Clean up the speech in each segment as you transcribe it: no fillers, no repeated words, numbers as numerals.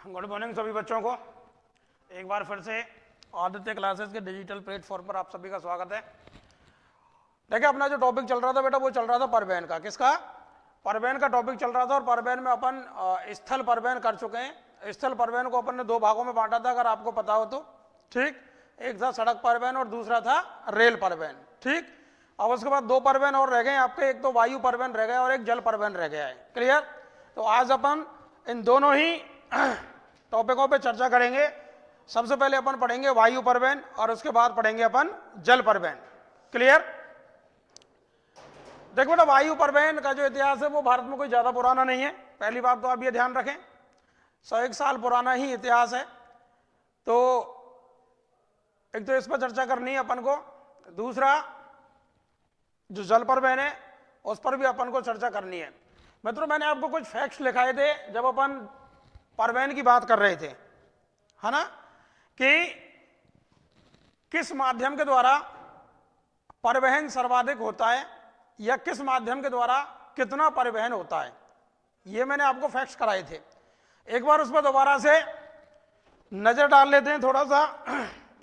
Good morning सभी बच्चों को। एक बार फिर से आदित्य क्लासेस के डिजिटल प्लेटफॉर्म पर आप सभी का स्वागत है। देखिए, अपना जो टॉपिक चल रहा था बेटा, वो चल रहा था परिवहन का। किसका? परिवहन का टॉपिक चल रहा था। और परिवहन में अपन स्थल परिवहन कर चुके हैं। स्थल परिवहन को अपन ने दो भागों में बांटा था, अगर आपको पता हो तो। ठीक, एक था सड़क परिवहन और दूसरा था रेल परिवहन। ठीक, अब उसके बाद दो परिवहन और रह गए आपके, एक तो वायु परिवहन रह गया और एक जल परिवहन रह गया है। क्लियर? तो आज अपन इन दोनों ही टॉपिकों पे चर्चा करेंगे। सबसे पहले अपन पढ़ेंगे वायु परिवहन और उसके बाद पढ़ेंगे अपन जल परिवहन। क्लियर? देखो बेटा, वायु परिवहन का जो इतिहास है वो भारत में कोई ज्यादा पुराना नहीं है। पहली बात तो आप ये ध्यान रखें, 101 साल पुराना ही इतिहास है। तो एक तो इस पर चर्चा करनी है अपन को। दूसरा, जो जल परिवहन है उस पर भी अपन को चर्चा करनी है। मित्रों, मैंने आपको कुछ फैक्ट्स लिखाए थे जब अपन परिवहन की बात कर रहे थे, है ना, कि किस माध्यम के द्वारा परिवहन सर्वाधिक होता है या किस माध्यम के द्वारा कितना परिवहन होता है। ये मैंने आपको फैक्ट्स कराए थे। एक बार उस पर दोबारा से नजर डाल लेते हैं थोड़ा सा,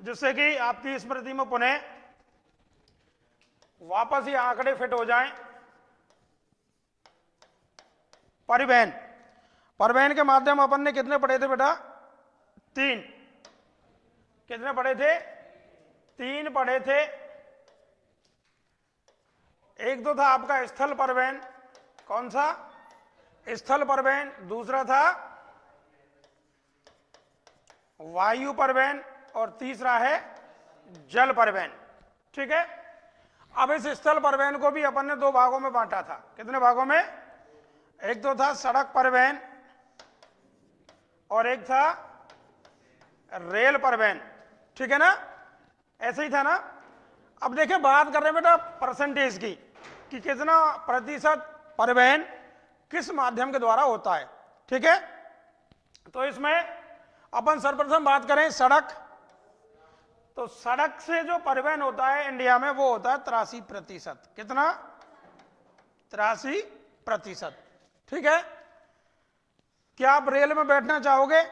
जिससे कि आपकी स्मृति में पुनः वापस ये आंकड़े फिट हो जाएं। परिवहन के माध्यम अपन ने कितने पढ़े थे बेटा? 3। कितने पढ़े थे? 3 पढ़े थे। एक तो था आपका स्थल परिवहन। कौन सा? स्थल परिवहन। दूसरा था वायु परिवहन और तीसरा है जल परिवहन। ठीक है, अब इस स्थल परिवहन को भी अपन ने 2 भागों में बांटा था। कितने भागों में? एक तो था सड़क परिवहन और एक था रेल परिवहन। ठीक है ना, ऐसे ही था ना। अब देखिए, बात कर रहे हैं बेटा परसेंटेज की, कि कितना प्रतिशत परिवहन किस माध्यम के द्वारा होता है। ठीक है, तो इसमें अपन सर्वप्रथम बात करें सड़क। तो सड़क से जो परिवहन होता है इंडिया में वो होता है 83%। कितना? 83%। ठीक है, क्या आप रेल में बैठना चाहोगे?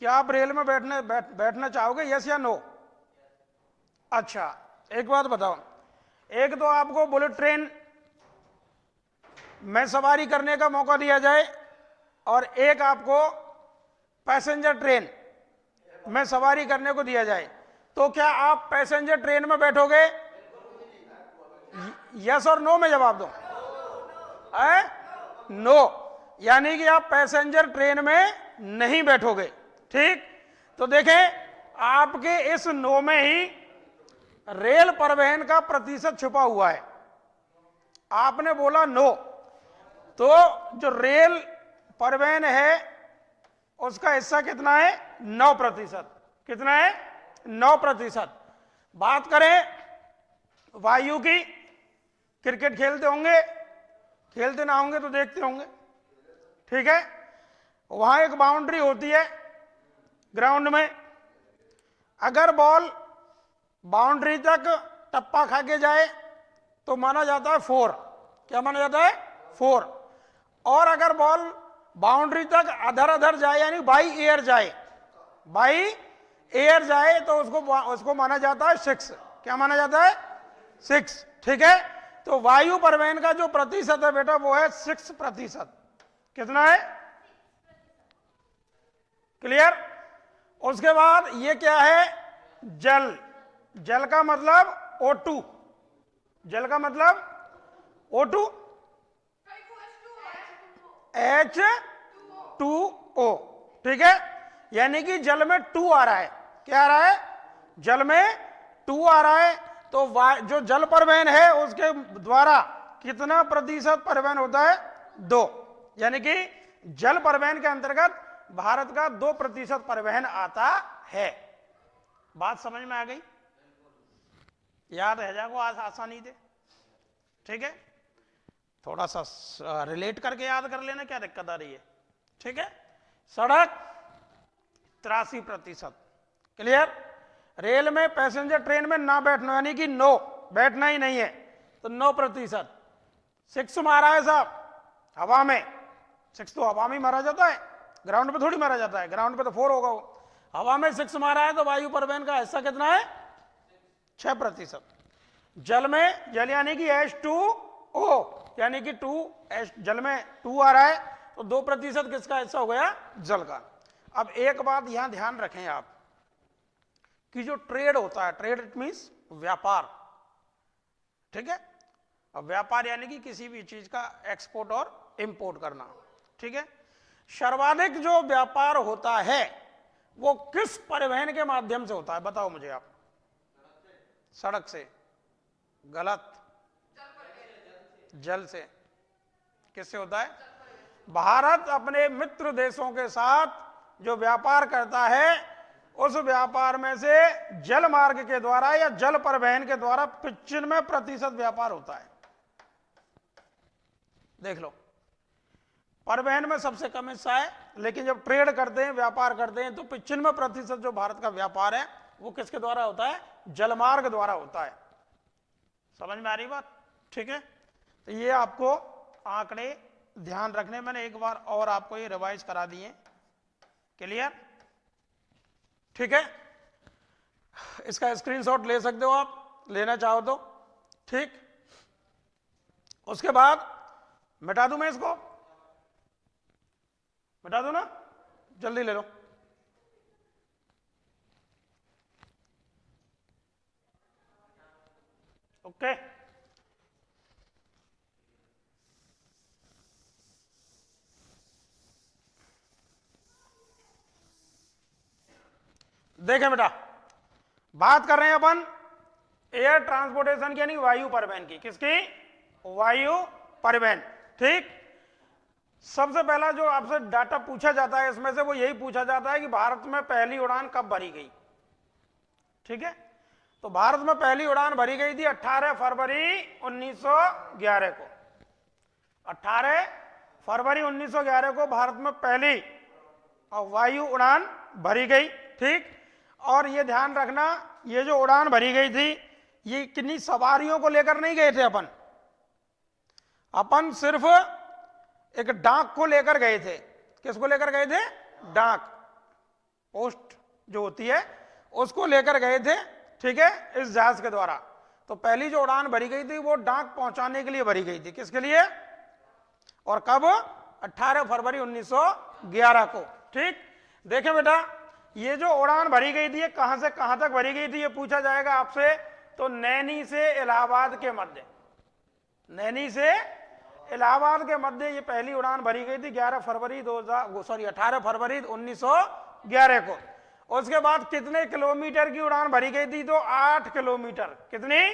क्या आप रेल में बैठना चाहोगे? यस या नो? अच्छा, एक बात बताओ, एक तो आपको बुलेट ट्रेन में सवारी करने का मौका दिया जाए और एक आपको पैसेंजर ट्रेन में सवारी करने को दिया जाए, तो क्या आप पैसेंजर ट्रेन में बैठोगे? यस और नो में जवाब दो। नो, यानी कि आप पैसेंजर ट्रेन में नहीं बैठोगे। ठीक, तो देखें, आपके इस नो में ही रेल परिवहन का प्रतिशत छुपा हुआ है। आपने बोला नो, तो जो रेल परिवहन है उसका हिस्सा कितना है? 9%। कितना है? 9%। बात करें वायु की, क्रिकेट खेलते होंगे, खेलते ना होंगे तो देखते होंगे। ठीक है, वहां एक बाउंड्री होती है ग्राउंड में। अगर बॉल बाउंड्री तक टप्पा खा के जाए तो माना जाता है 4। क्या माना जाता है? 4। और अगर बॉल बाउंड्री तक अधर अधर जाए, यानी बाई एयर जाए, तो उसको माना जाता है 6। क्या माना जाता है? 6। ठीक है, तो वायु परिवहन का जो प्रतिशत है बेटा वो है 6%। कितना है? क्लियर? उसके बाद ये क्या है? जल का मतलब O2। जल का मतलब O2, H2O। ठीक है, यानी कि जल में 2 आ रहा है। क्या आ रहा है? जल में 2 आ रहा है। तो जो जल परिवहन है उसके द्वारा कितना प्रतिशत परिवहन होता है? 2। यानी कि जल परिवहन के अंतर्गत भारत का 2% परिवहन आता है। बात समझ में आ गई? याद रह जाएगा आज आसानी से। ठीक है, थोड़ा सा रिलेट करके याद कर लेना, क्या दिक्कत आ रही है। ठीक है, सड़क 83%। क्लियर? रेल में, पैसेंजर ट्रेन में ना बैठना, यानी कि नो, बैठना ही नहीं है, तो 9%। 6 मारा है साहब हवा में, सिक्स तो हवा में ही मारा जाता है, ग्राउंड पे थोड़ी मारा जाता है, ग्राउंड पे तो 4 होगा वो, हवा में 6 मारा है तो वायु परिवहन का हिस्सा कितना है 6%। जल में, जल यानी कि H2O यानी कि 2 जल में 2 आ रहा है तो 2% किसका हिस्सा हो गया जल का। अब एक बात यहां ध्यान रखें आप कि जो ट्रेड होता है, ट्रेड इट मीन्स व्यापार, ठीक है। अब व्यापार यानी कि किसी भी चीज का एक्सपोर्ट और इंपोर्ट करना, ठीक है। सर्वाधिक जो व्यापार होता है वो किस परिवहन के माध्यम से होता है बताओ मुझे आप। सड़क से, गलत, जल से। किससे होता है? भारत अपने मित्र देशों के साथ जो व्यापार करता है उस व्यापार में से जल मार्ग के द्वारा या जल परिवहन के द्वारा 95% व्यापार होता है। देख लो, परिवहन में सबसे कम हिस्सा है, लेकिन जब ट्रेड करते हैं, व्यापार करते हैं, तो 95% जो भारत का व्यापार है वो किसके द्वारा होता है? जलमार्ग द्वारा होता है। समझ में आ रही बात? ठीक है, तो ये आपको आंकड़े ध्यान रखने, मैंने एक बार और आपको ये रिवाइज करा दिए। क्लियर? ठीक है, इसका स्क्रीनशॉट ले सकते हो आप, लेना चाहो तो, ठीक। उसके बाद मिटा दूं मैं इसको, मिटा दो ना, जल्दी ले लो। ओके, देखें बेटा, बात कर रहे हैं अपन एयर ट्रांसपोर्टेशन की यानी वायु परिवहन की। किसकी? वायु परिवहन, ठीक। सबसे पहला जो आपसे डाटा पूछा जाता है इसमें से वो यही पूछा जाता है कि भारत में पहली उड़ान कब भरी गई, ठीक है। तो भारत में पहली उड़ान भरी गई थी 18 फरवरी 1911 को। 18 फरवरी 1911 को भारत में पहली वायु उड़ान भरी गई, ठीक। और ये ध्यान रखना, ये जो उड़ान भरी गई थी ये किन्हीं सवारियों को लेकर नहीं गए थे अपन सिर्फ एक डाक को लेकर गए थे। किसको लेकर गए थे? डाक, पोस्ट जो होती है उसको लेकर गए थे, ठीक है, इस जहाज के द्वारा। तो पहली जो उड़ान भरी गई थी वो डाक पहुंचाने के लिए भरी गई थी। किसके लिए? और कब? 18 फरवरी 1911 को, ठीक। देखें बेटा, ये जो उड़ान भरी गई थी ये कहां से कहां तक भरी गई थी ये पूछा जाएगा आपसे, तो नैनी से इलाहाबाद के मध्य, नैनी से इलाहाबाद के मध्य ये पहली उड़ान भरी गई थी 18 फरवरी 1911 को। उसके बाद कितने किलोमीटर की उड़ान भरी गई थी? तो 8 किलोमीटर। कितनी?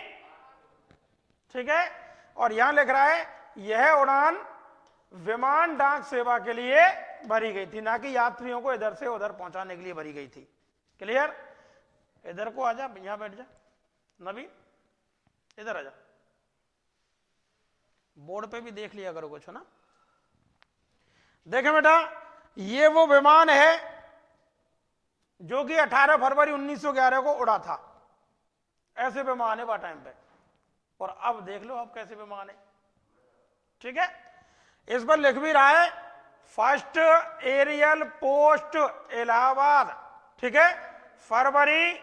ठीक है, और यहां लिख रहा है यह उड़ान विमान डाक सेवा के लिए भरी गई थी, ना कि यात्रियों को इधर से उधर पहुंचाने के लिए भरी गई थी। क्लियर? इधर को आजा, यहां बैठ जा नबी, इधर आजा, बोर्ड पे भी देख लिया करो कुछ ना। देखें बेटा, ये वो विमान है जो कि 18 फरवरी 1911 को उड़ा था। ऐसे विमान है वह टाइम पे, और अब देख लो अब कैसे विमान है, ठीक है। इस पर लिख भी रहा है फर्स्ट एरियल पोस्ट इलाहाबाद, ठीक है, फरवरी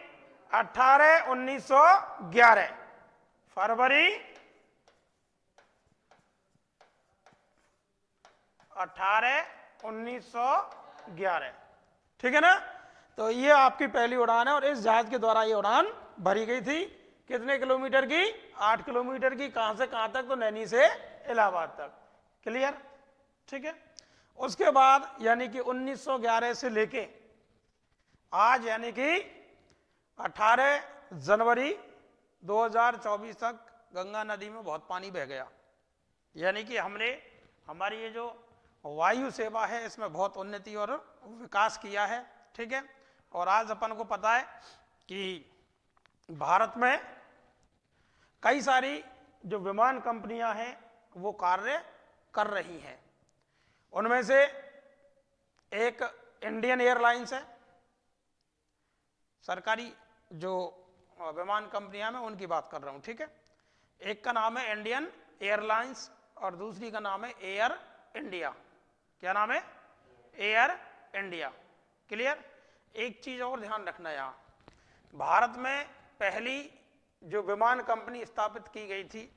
18 1911, फरवरी 18 1911, ठीक है ना। तो ये आपकी पहली उड़ान है और इस जहाज के द्वारा ये उड़ान भरी गई थी। कितने किलोमीटर की? 8 किलोमीटर की। कहां से कहां तक? तो नैनी से इलाहाबाद तक। क्लियर? ठीक है। उसके बाद यानी कि 1911 से लेके आज यानी कि 18 जनवरी 2024 तक गंगा नदी में बहुत पानी बह गया। यानी कि हमने हमारी ये जो वायु सेवा है इसमें बहुत उन्नति और विकास किया है, ठीक है। और आज अपन को पता है कि भारत में कई सारी जो विमान कंपनियां हैं वो कार्य कर रही हैं। उनमें से एक इंडियन एयरलाइंस है, सरकारी जो विमान कंपनियां मैं उनकी बात कर रहा हूं, ठीक है। एक का नाम है इंडियन एयरलाइंस और दूसरी का नाम है एयर इंडिया। क्या नाम है? Air India. क्लियर? एक चीज और ध्यान रखना, यहां भारत में पहली जो विमान कंपनी स्थापित की गई थी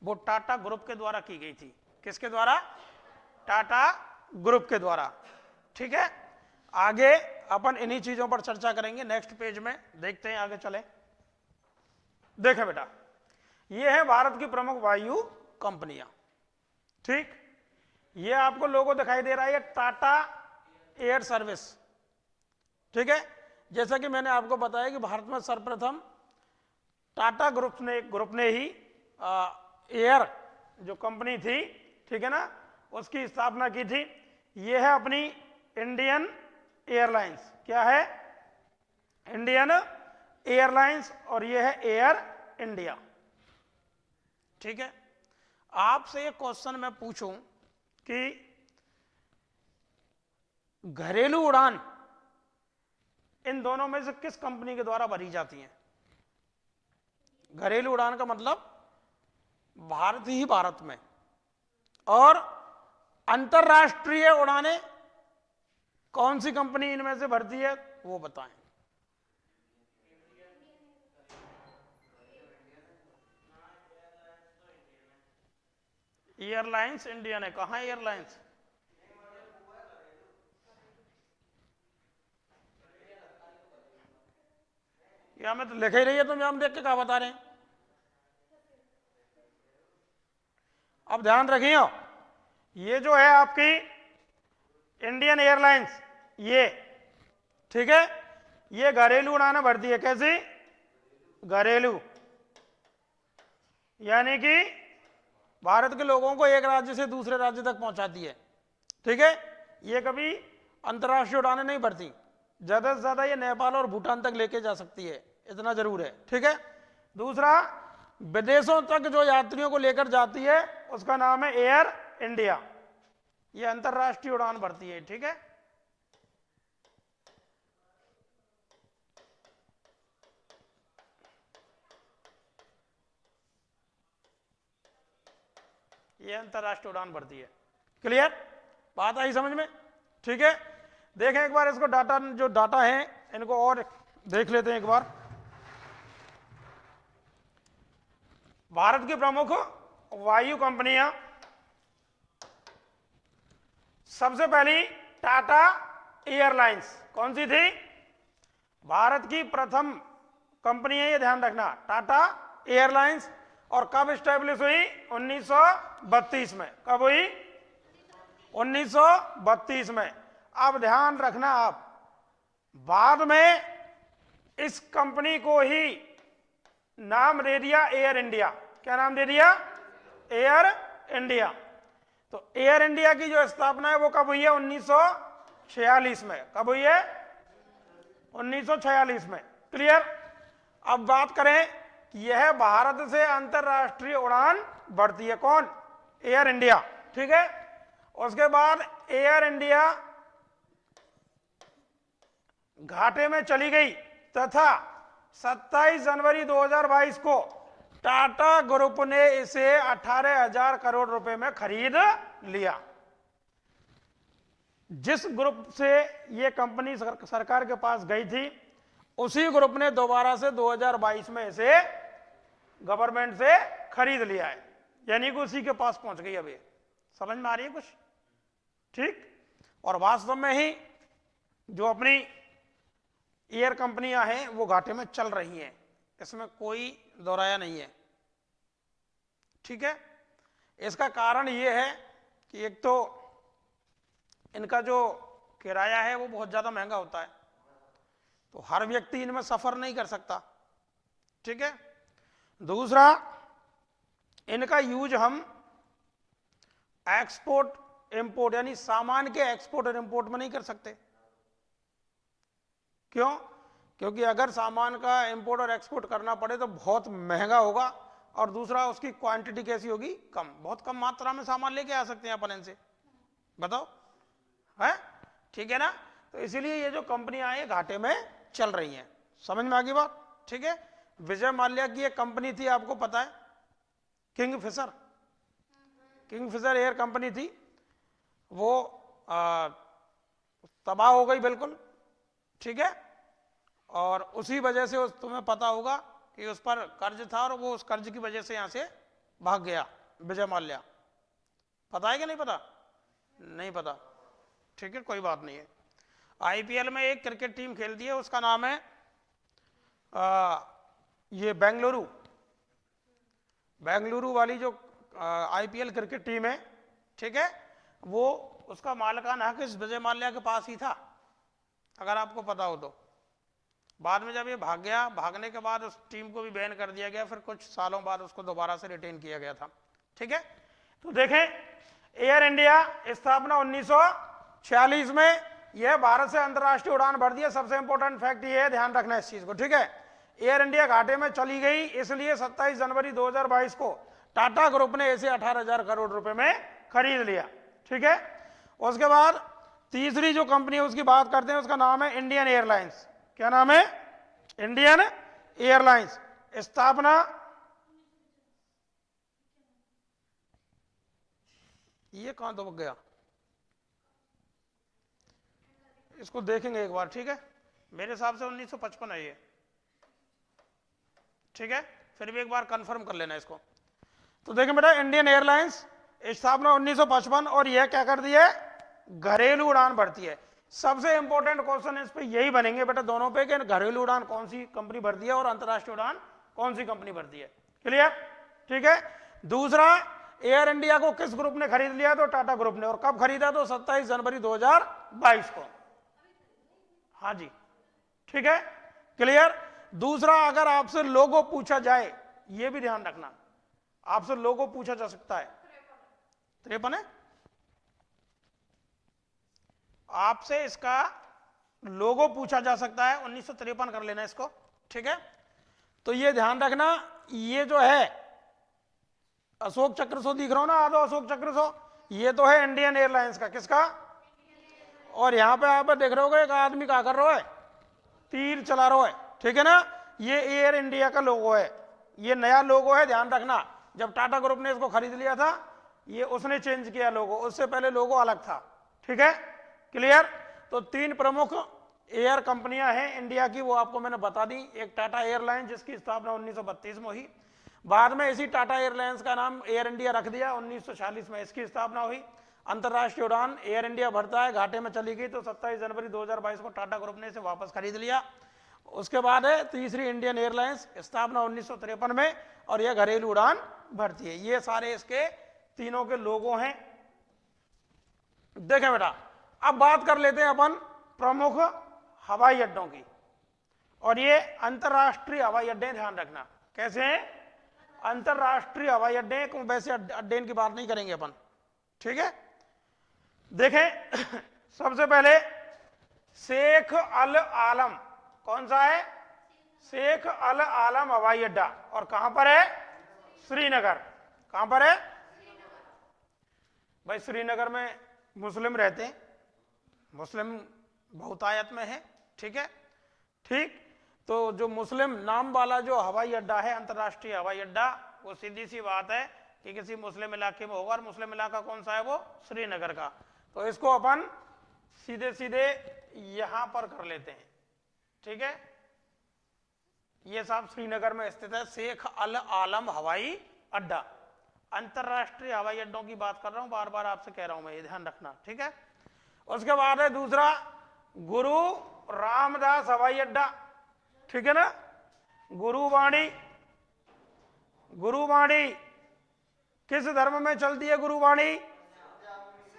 वो टाटा ग्रुप के द्वारा की गई थी। किसके द्वारा? टाटा ग्रुप के द्वारा। ठीक है, आगे अपन इन्हीं चीजों पर चर्चा करेंगे नेक्स्ट पेज में। देखते हैं, आगे चले। देखें बेटा, ये है भारत की प्रमुख वायु कंपनियां। ठीक, ये आपको लोगो दिखाई दे रहा है, टाटा एयर सर्विस। ठीक है, जैसा कि मैंने आपको बताया कि भारत में सर्वप्रथम टाटा ग्रुप ने ही एयर जो कंपनी थी, ठीक है ना, उसकी स्थापना की थी। ये है अपनी इंडियन एयरलाइंस। क्या है? Indian airlines. और ये है एयर इंडिया। ठीक है, आपसे एक क्वेश्चन मैं पूछूं कि घरेलू उड़ान इन दोनों में से किस कंपनी के द्वारा भरी जाती है? घरेलू उड़ान का मतलब भारत ही भारत में, और अंतरराष्ट्रीय उड़ानें कौन सी कंपनी इनमें से भरती है, वो बताएं। एयरलाइंस इंडियन है। कहां एयरलाइंस? या में तो लिखे ही रही है, तुम हम देख के क्या बता रहे हैं। अब ध्यान रखिए, ये जो है आपकी इंडियन एयरलाइंस, ये ठीक है, ये घरेलू उड़ानें भरती है। कैसी? घरेलू, यानी कि भारत के लोगों को एक राज्य से दूसरे राज्य तक पहुंचाती है। ठीक है, ये कभी अंतर्राष्ट्रीय उड़ानें नहीं भरती। ज्यादा से ज्यादा ये नेपाल और भूटान तक लेके जा सकती है, इतना जरूर है। ठीक है, दूसरा, विदेशों तक जो यात्रियों को लेकर जाती है उसका नाम है एयर इंडिया। ये अंतर्राष्ट्रीय उड़ान भरती है। ठीक है, ये अंतर्राष्ट्रीय उड़ान भरती है। क्लियर? बात आई समझ में? ठीक है, देखें एक बार इसको, डाटा जो डाटा है इनको और देख लेते हैं एक बार। भारत की प्रमुख वायु कंपनियां, सबसे पहली टाटा एयरलाइंस। कौन सी थी? भारत की प्रथम कंपनी है, ये ध्यान रखना, टाटा एयरलाइंस। और कब स्टैब्लिश हुई? 1932 में। कब हुई? 1932 में। अब ध्यान रखना आप, बाद में इस कंपनी को ही नाम दे दिया एयर इंडिया। क्या नाम दे दिया? Air India. तो एयर इंडिया की जो स्थापना है वो कब हुई है? 1946 में। कब हुई है? 1946 में। क्लियर? अब बात करें कि यह भारत से अंतरराष्ट्रीय उड़ान बढ़ती है। कौन? Air India. ठीक है, उसके बाद एयर इंडिया घाटे में चली गई तथा 27 जनवरी 2022 को टाटा ग्रुप ने इसे 18,000 करोड़ रुपए में खरीद लिया। जिस ग्रुप से यह कंपनी सरकार के पास गई थी, उसी ग्रुप ने दोबारा से 2022 में इसे गवर्नमेंट से खरीद लिया है, यानी कि उसी के पास पहुंच गई। अभी समझ में आ रही है कुछ? ठीक, और वास्तव में ही जो अपनी एयर कंपनियां हैं वो घाटे में चल रही हैं, इसमें कोई दोहराया नहीं है। ठीक है, इसका कारण ये है कि एक तो इनका जो किराया है वो बहुत ज्यादा महंगा होता है, तो हर व्यक्ति इनमें सफर नहीं कर सकता। ठीक है, दूसरा, इनका यूज हम एक्सपोर्ट इंपोर्ट यानी सामान के एक्सपोर्ट और इंपोर्ट में नहीं कर सकते। क्यों? क्योंकि अगर सामान का इंपोर्ट और एक्सपोर्ट करना पड़े तो बहुत महंगा होगा, और दूसरा उसकी क्वांटिटी कैसी होगी? कम। बहुत कम मात्रा में सामान लेके आ सकते हैं अपन इनसे, बताओ है? ठीक है ना, तो इसीलिए ये जो कंपनियां हैं घाटे में चल रही हैं। समझ में आ गई बात? ठीक है, विजय माल्या की एक कंपनी थी, आपको पता है, किंगफिशर एयर कंपनी थी। वो तबाह हो गई बिल्कुल, ठीक है। और उसी वजह से तुम्हें पता होगा कि उस पर कर्ज था और वो उस कर्ज की वजह से यहां से भाग गया विजय माल्या। पता है कि नहीं पता? नहीं पता, ठीक है, कोई बात नहीं है। आईपीएल में एक क्रिकेट टीम खेलती है, उसका नाम है ये बेंगलुरु वाली जो आईपीएल क्रिकेट टीम है, ठीक है, वो उसका मालिकाना हक इस विजय माल्या के पास ही था, अगर आपको पता हो तो। बाद में जब ये भाग गया, भागने के बाद उस टीम को भी बैन कर दिया गया, फिर कुछ सालों बाद उसको दोबारा से रिटेन किया गया था, ठीक है। तो देखें, एयर इंडिया स्थापना 1946 में, यह भारत से अंतर्राष्ट्रीय उड़ान भरती है। सबसे इंपॉर्टेंट फैक्ट ये है, ध्यान रखना इस चीज को, ठीक है। एयर इंडिया घाटे में चली गई, इसलिए 27 जनवरी 2022 को टाटा ग्रुप ने इसे 18,000 करोड़ रुपए में खरीद लिया, ठीक है। उसके बाद तीसरी जो कंपनी है उसकी बात करते हैं, उसका नाम है इंडियन एयरलाइंस। क्या नाम है? Indian airlines. स्थापना, ये कहां दबक गया, इसको देखेंगे एक बार, ठीक है। मेरे हिसाब से 1955 है ये, ठीक है, फिर भी एक बार कंफर्म कर लेना इसको। तो देखें बेटा, इंडियन एयरलाइंस स्थापना 1955, और यह क्या करती है? घरेलू उड़ान भरती है। सबसे इंपॉर्टेंट क्वेश्चन इस पे यही बनेंगे बेटा दोनों पे, कि घरेलू उड़ान कौन सी कंपनी भरती है और अंतरराष्ट्रीय उड़ान कौन सी कंपनी भरती है। क्लियर? ठीक है। दूसरा, एयर इंडिया को किस ग्रुप ने खरीद लिया? तो टाटा ग्रुप ने। और कब खरीदा? तो 27 जनवरी 2022 को। हाँ जी, ठीक है, क्लियर। दूसरा, अगर आपसे लोगो पूछा जाए, यह भी ध्यान रखना, आपसे लोगो पूछा जा सकता है। 53 है, आपसे इसका लोगो पूछा जा सकता है, 1953 कर लेना इसको, ठीक है। तो ये ध्यान रखना, ये जो है अशोक चक्र सो दिख रहा हो ना, आधो अशोक चक्र सो, ये तो है इंडियन एयरलाइंस का। किसका? और यहां पे आप देख रहे हो एक आदमी क्या कर रहा है? तीर चला रहा है, ठीक है ना। ये एयर इंडिया का लोगो है, ये नया लोगो है, ध्यान रखना। जब टाटा ग्रुप ने इसको खरीद लिया था, ये उसने चेंज किया लोगो, उससे पहले लोगो अलग था, ठीक है, क्लियर। तो 3 प्रमुख एयर कंपनियां हैं इंडिया की, वो आपको मैंने बता दी। एक टाटा एयरलाइन, जिसकी स्थापना 1932 में हुई, बाद में इसी टाटा एयरलाइंस का नाम एयर इंडिया रख दिया, 1946 में इसकी स्थापना हुई। अंतरराष्ट्रीय उड़ान एयर इंडिया भरता है, घाटे में चली गई, तो 27 जनवरी 2022 को टाटा ग्रुप ने इसे वापस खरीद लिया। उसके बाद है तीसरी इंडियन एयरलाइंस, स्थापना 1953 में, और यह घरेलू उड़ान भरती है। ये सारे इसके तीनों के लोगो हैं। देखें बेटा, अब बात कर लेते हैं अपन प्रमुख हवाई अड्डों की। और ये अंतरराष्ट्रीय हवाई अड्डे, ध्यान रखना कैसे हैं? अंतरराष्ट्रीय हवाई अड्डे, वैसे अड्डे की बात नहीं करेंगे अपन, ठीक है। देखें, सबसे पहले शेख अल आलम, कौन सा है? शेख अल आलम हवाई अड्डा, और कहां पर है? श्रीनगर। कहां पर है भाई? श्रीनगर में मुस्लिम रहते हैं, मुस्लिम बहुतायत में है, ठीक है, ठीक। तो जो मुस्लिम नाम वाला जो हवाई अड्डा है, अंतरराष्ट्रीय हवाई अड्डा, वो सीधी सी बात है कि किसी मुस्लिम इलाके में होगा, और मुस्लिम इलाका कौन सा है? वो श्रीनगर का। तो इसको अपन सीधे सीधे यहां पर कर लेते हैं, ठीक है। ये सब श्रीनगर में स्थित है, शेख अल आलम हवाई अड्डा। अंतरराष्ट्रीय हवाई अड्डों की बात कर रहा हूं, बार बार आपसे कह रहा हूं मैं, ये ध्यान रखना, ठीक है। उसके बाद है दूसरा, गुरु रामदास हवाई अड्डा, ठीक है ना। गुरुवाणी, गुरुवाणी किस धर्म में चलती है? गुरुवाणी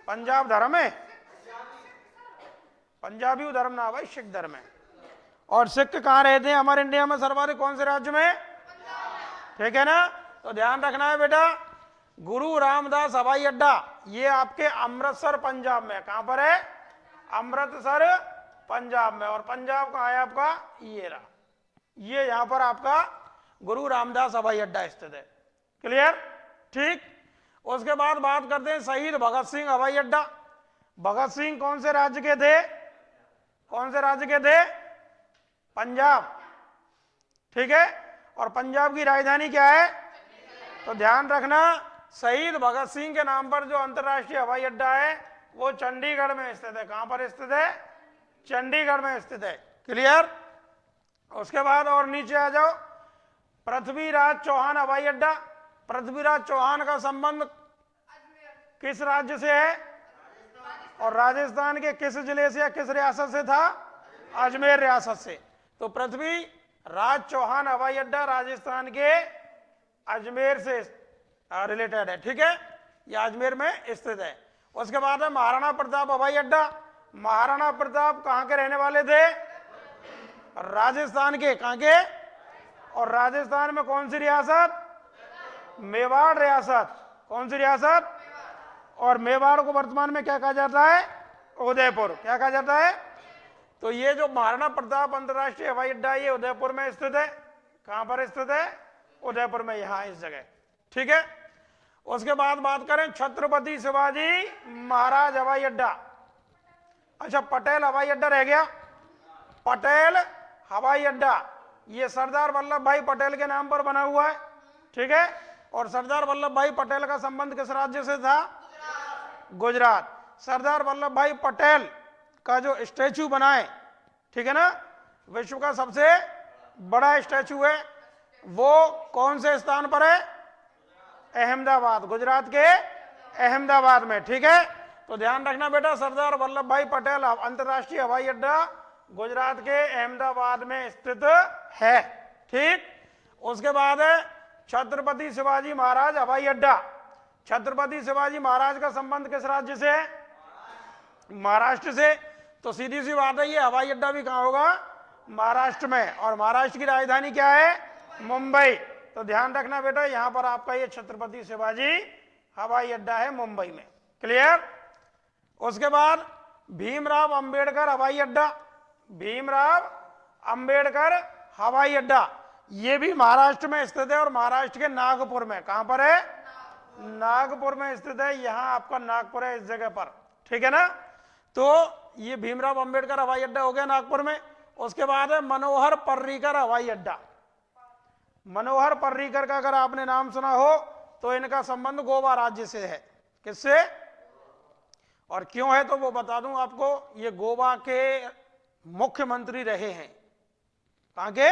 पंजाब धर्म है, पंजाबी धर्म ना भाई, सिख धर्म है। और सिख कहां रहते हैं हमारे इंडिया में सर्वाधिक? कौन से राज्य में? ठीक है ना। तो ध्यान रखना है बेटा, गुरु रामदास हवाई अड्डा ये आपके अमृतसर पंजाब में। कहां पर है? अमृतसर पंजाब में। और पंजाब कहां है आपका? ये रहा, ये यहां पर आपका गुरु रामदास हवाई अड्डा स्थित है, क्लियर, ठीक। उसके बाद बात करते हैं शहीद भगत सिंह हवाई अड्डा। भगत सिंह कौन से राज्य के थे? कौन से राज्य के थे? पंजाब, ठीक है। और पंजाब की राजधानी क्या है? तो ध्यान रखना, शहीद भगत सिंह के नाम पर जो अंतरराष्ट्रीय हवाई अड्डा है वो चंडीगढ़ में स्थित है। कहां पर स्थित है? चंडीगढ़ में स्थित है। क्लियर? उसके बाद और नीचे आ जाओ, पृथ्वीराज चौहान हवाई अड्डा। पृथ्वीराज चौहान का संबंध किस राज्य से है? और राजस्थान के किस जिले से या किस रियासत से था? अजमेर रियासत से। तो पृथ्वीराज चौहान हवाई अड्डा राजस्थान के अजमेर से रिलेटेड है। ठीक है, यह अजमेर में स्थित है। उसके बाद है महाराणा प्रताप हवाई अड्डा। महाराणा प्रताप कहां के रहने वाले थे? राजस्थान के। कहां के? और राजस्थान में कौन सी रियासत? मेवाड़ रियासत। कौन सी रियासत? और मेवाड़ को वर्तमान में क्या कहा जाता है? उदयपुर। क्या कहा जाता है? तो ये जो महाराणा प्रताप अंतर्राष्ट्रीय हवाई अड्डा ये उदयपुर में स्थित है। कहां पर स्थित है? उदयपुर में, यहां इस जगह। ठीक है, उसके बाद बात करें छत्रपति शिवाजी महाराज हवाई अड्डा। अच्छा, पटेल हवाई अड्डा रह गया। पटेल हवाई अड्डा ये सरदार वल्लभ भाई पटेल के नाम पर बना हुआ है। ठीक है, और सरदार वल्लभ भाई पटेल का संबंध किस राज्य से था? गुजरात। सरदार वल्लभ भाई पटेल का जो स्टैचू बना है, ठीक है ना, विश्व का सबसे बड़ा स्टैचू है, वो कौन से स्थान पर है? अहमदाबाद, गुजरात के अहमदाबाद में। ठीक है, तो ध्यान रखना बेटा, सरदार वल्लभ भाई पटेल अंतर्राष्ट्रीय हवाई अड्डा गुजरात के अहमदाबाद में स्थित है। ठीक, उसके बाद है छत्रपति शिवाजी महाराज हवाई अड्डा। छत्रपति शिवाजी महाराज का संबंध किस राज्य से है? महाराष्ट्र से। तो सीधी सी बात है, ये हवाई अड्डा भी कहां होगा? महाराष्ट्र में। और महाराष्ट्र की राजधानी क्या है? मुंबई। तो ध्यान रखना बेटा, यहां पर आपका ये छत्रपति शिवाजी हवाई अड्डा है मुंबई में। क्लियर? उसके बाद भीमराव अंबेडकर हवाई अड्डा। भीमराव अंबेडकर हवाई अड्डा ये भी महाराष्ट्र में स्थित है, और महाराष्ट्र के नागपुर में। कहां पर है? नागपुर में स्थित है। यहां आपका नागपुर है, इस जगह पर। ठीक है ना, तो ये भीमराव अंबेडकर हवाई अड्डा हो गया नागपुर में। उसके बाद है मनोहर पर्रिकर हवाई अड्डा। मनोहर पर्रिकर का अगर आपने नाम सुना हो तो इनका संबंध गोवा राज्य से है। किससे और क्यों है तो वो बता दूं आपको। ये गोवा के मुख्यमंत्री रहे हैं। कहां के?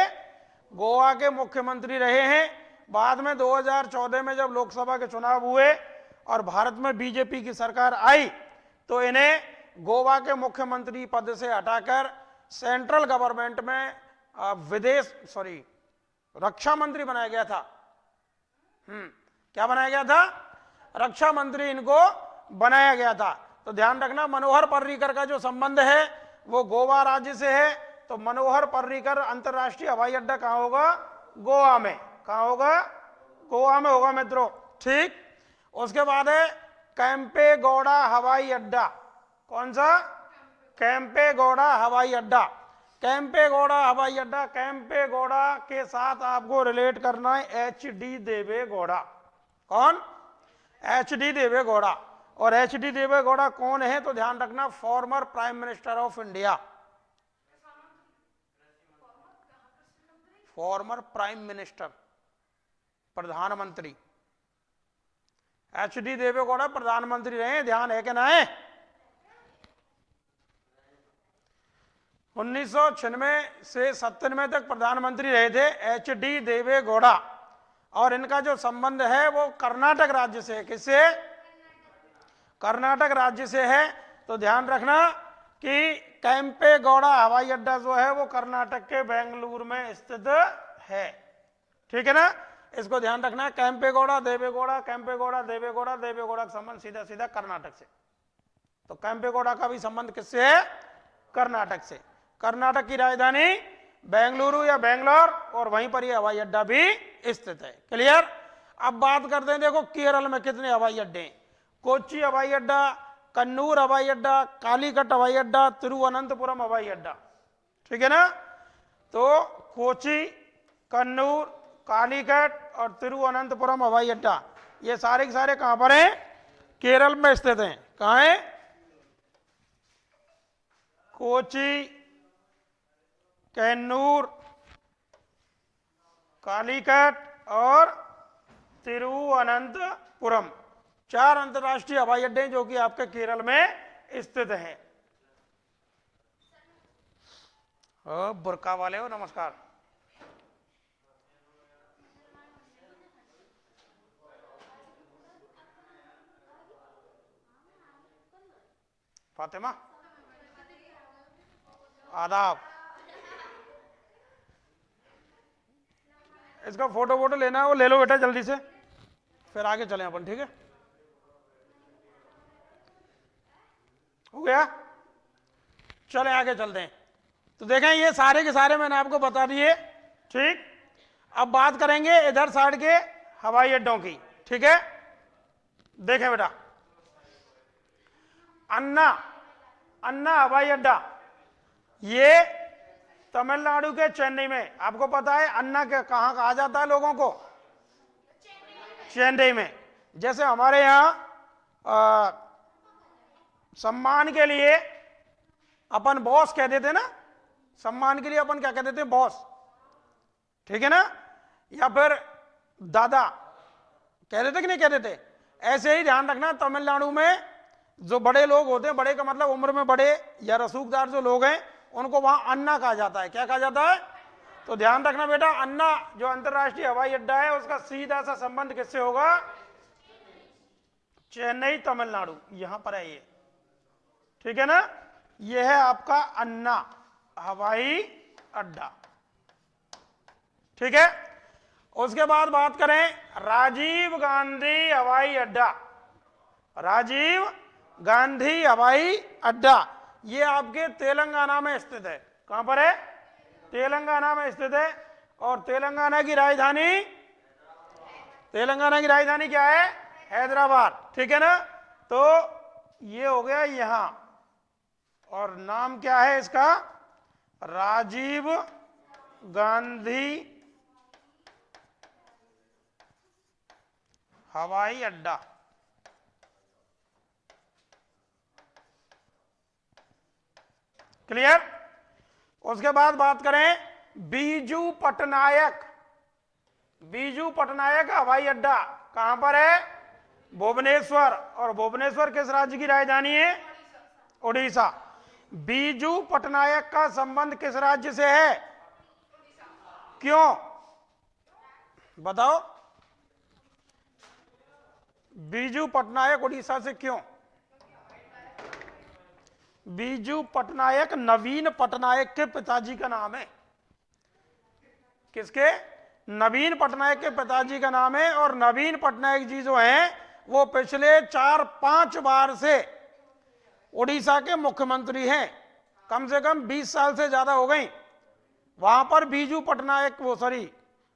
गोवा के मुख्यमंत्री रहे हैं। बाद में 2014 में जब लोकसभा के चुनाव हुए और भारत में बीजेपी की सरकार आई, तो इन्हें गोवा के मुख्यमंत्री पद से हटाकर सेंट्रल गवर्नमेंट में रक्षा मंत्री बनाया गया था। क्या बनाया गया था? रक्षा मंत्री इनको बनाया गया था। तो ध्यान रखना, मनोहर पर्रिकर का जो संबंध है वो गोवा राज्य से है। तो मनोहर पर्रिकर अंतर्राष्ट्रीय हवाई अड्डा कहां होगा? गोवा में। कहां होगा? गोवा में होगा मित्रों। ठीक, उसके बाद है कैंपेगौड़ा हवाई अड्डा। कौन सा? कैंपेगौड़ा हवाई अड्डा। कैंपेगौड़ा हवाई अड्डा, कैंपेगौड़ा के साथ आपको रिलेट करना है HD देवेगौड़ा। कौन? HD देवेगौड़ा। और HD देवेगौड़ा कौन है तो ध्यान रखना, former prime minister of India. Former prime minister, प्रधानमंत्री। HD देवेगौड़ा प्रधानमंत्री रहे, ध्यान है कि ना है? 1996 से 97 तक प्रधानमंत्री रहे थे HD देवेगौड़ा। और इनका जो संबंध है वो कर्नाटक राज्य से है। किससे? कर्नाटक राज्य से है। तो ध्यान रखना कि कैंपेगौड़ा हवाई अड्डा जो है वो कर्नाटक के बेंगलुरु में स्थित है। ठीक है ना, इसको ध्यान रखना। कैंपेगौड़ा देवेगौड़ा, कैंपेगौड़ा देवेगौड़ा, देवेगौड़ा का संबंध सीधा सीधा कर्नाटक से। तो कैंपेगौड़ा का भी संबंध किससे है? कर्नाटक से। कर्नाटक की राजधानी बेंगलुरु या बेंगलोर, और वहीं पर यह हवाई अड्डा भी स्थित है। क्लियर? अब बात करते हैं, देखो केरल में कितने हवाई अड्डे हैं। कोच्चि हवाई अड्डा, कन्नूर हवाई अड्डा, कालीकट हवाई अड्डा, तिरुवनंतपुरम हवाई अड्डा। ठीक है ना, तो कोच्चि, कन्नूर, कालीकट और तिरुवनंतपुरम हवाई अड्डा ये सारे के सारे कहां पर हैं? केरल में स्थित हैं। कहां है? कोच्चि, कन्नूर, कालीकट और तिरुवनंतपुरम, 4 अंतर्राष्ट्रीय हवाई अड्डे जो कि आपके केरल में स्थित है। बुर्का वाले हो, नमस्कार। फातिमा, आदाब। इसका फोटो वोटो लेना है वो ले लो बेटा जल्दी से, फिर आगे चलें अपन, ठीक है? हो गया, चले आगे चलते हैं। तो देखें ये सारे के सारे मैंने आपको बता दिए, ठीक। अब बात करेंगे इधर साइड के हवाई अड्डों की, ठीक है? देखें बेटा, अन्ना अन्ना हवाई अड्डा, ये तमिलनाडु के चेन्नई में, आपको पता है अन्ना के कहां कहा जाता है लोगों को? चेन्नई में। जैसे हमारे यहां सम्मान के लिए अपन बॉस कह देते ना, सम्मान के लिए अपन क्या कह देते? बॉस, ठीक है ना? या फिर दादा कह देते कि नहीं कह देते? ऐसे ही ध्यान रखना, तमिलनाडु में जो बड़े लोग होते हैं, बड़े का मतलब उम्र में बड़े या रसूखदार जो लोग हैं, उनको वहां अन्ना कहा जाता है। क्या कहा जाता है? तो ध्यान रखना बेटा, अन्ना जो अंतरराष्ट्रीय हवाई अड्डा है उसका सीधा सा संबंध किससे होगा? चेन्नई तमिलनाडु, यहां पर है ये, ठीक है ना? ये है आपका अन्ना हवाई अड्डा, ठीक है? उसके बाद बात करें राजीव गांधी हवाई अड्डा। राजीव गांधी हवाई अड्डा ये आपके तेलंगाना में स्थित है। कहां पर है? तेलंगाना में स्थित है। और तेलंगाना की राजधानी, तेलंगाना की राजधानी क्या है? हैदराबाद, ठीक है ना? तो ये हो गया यहां, और नाम क्या है इसका? राजीव गांधी हवाई अड्डा। क्लियर? उसके बाद बात करें बीजू पटनायक, बीजू पटनायक हवाई अड्डा कहां पर है? भुवनेश्वर। और भुवनेश्वर किस राज्य की राजधानी है? उड़ीसा। बीजू पटनायक का संबंध किस राज्य से है? क्यों बताओ? बीजू पटनायक उड़ीसा से क्यों? बीजू पटनायक नवीन पटनायक के पिताजी का नाम है। किसके? नवीन पटनायक के पिताजी का नाम है। और नवीन पटनायक जी जो हैं वो पिछले 4-5 बार से उड़ीसा के मुख्यमंत्री हैं। कम से कम 20 साल से ज्यादा हो गई। वहां पर बीजू पटनायक, वो सॉरी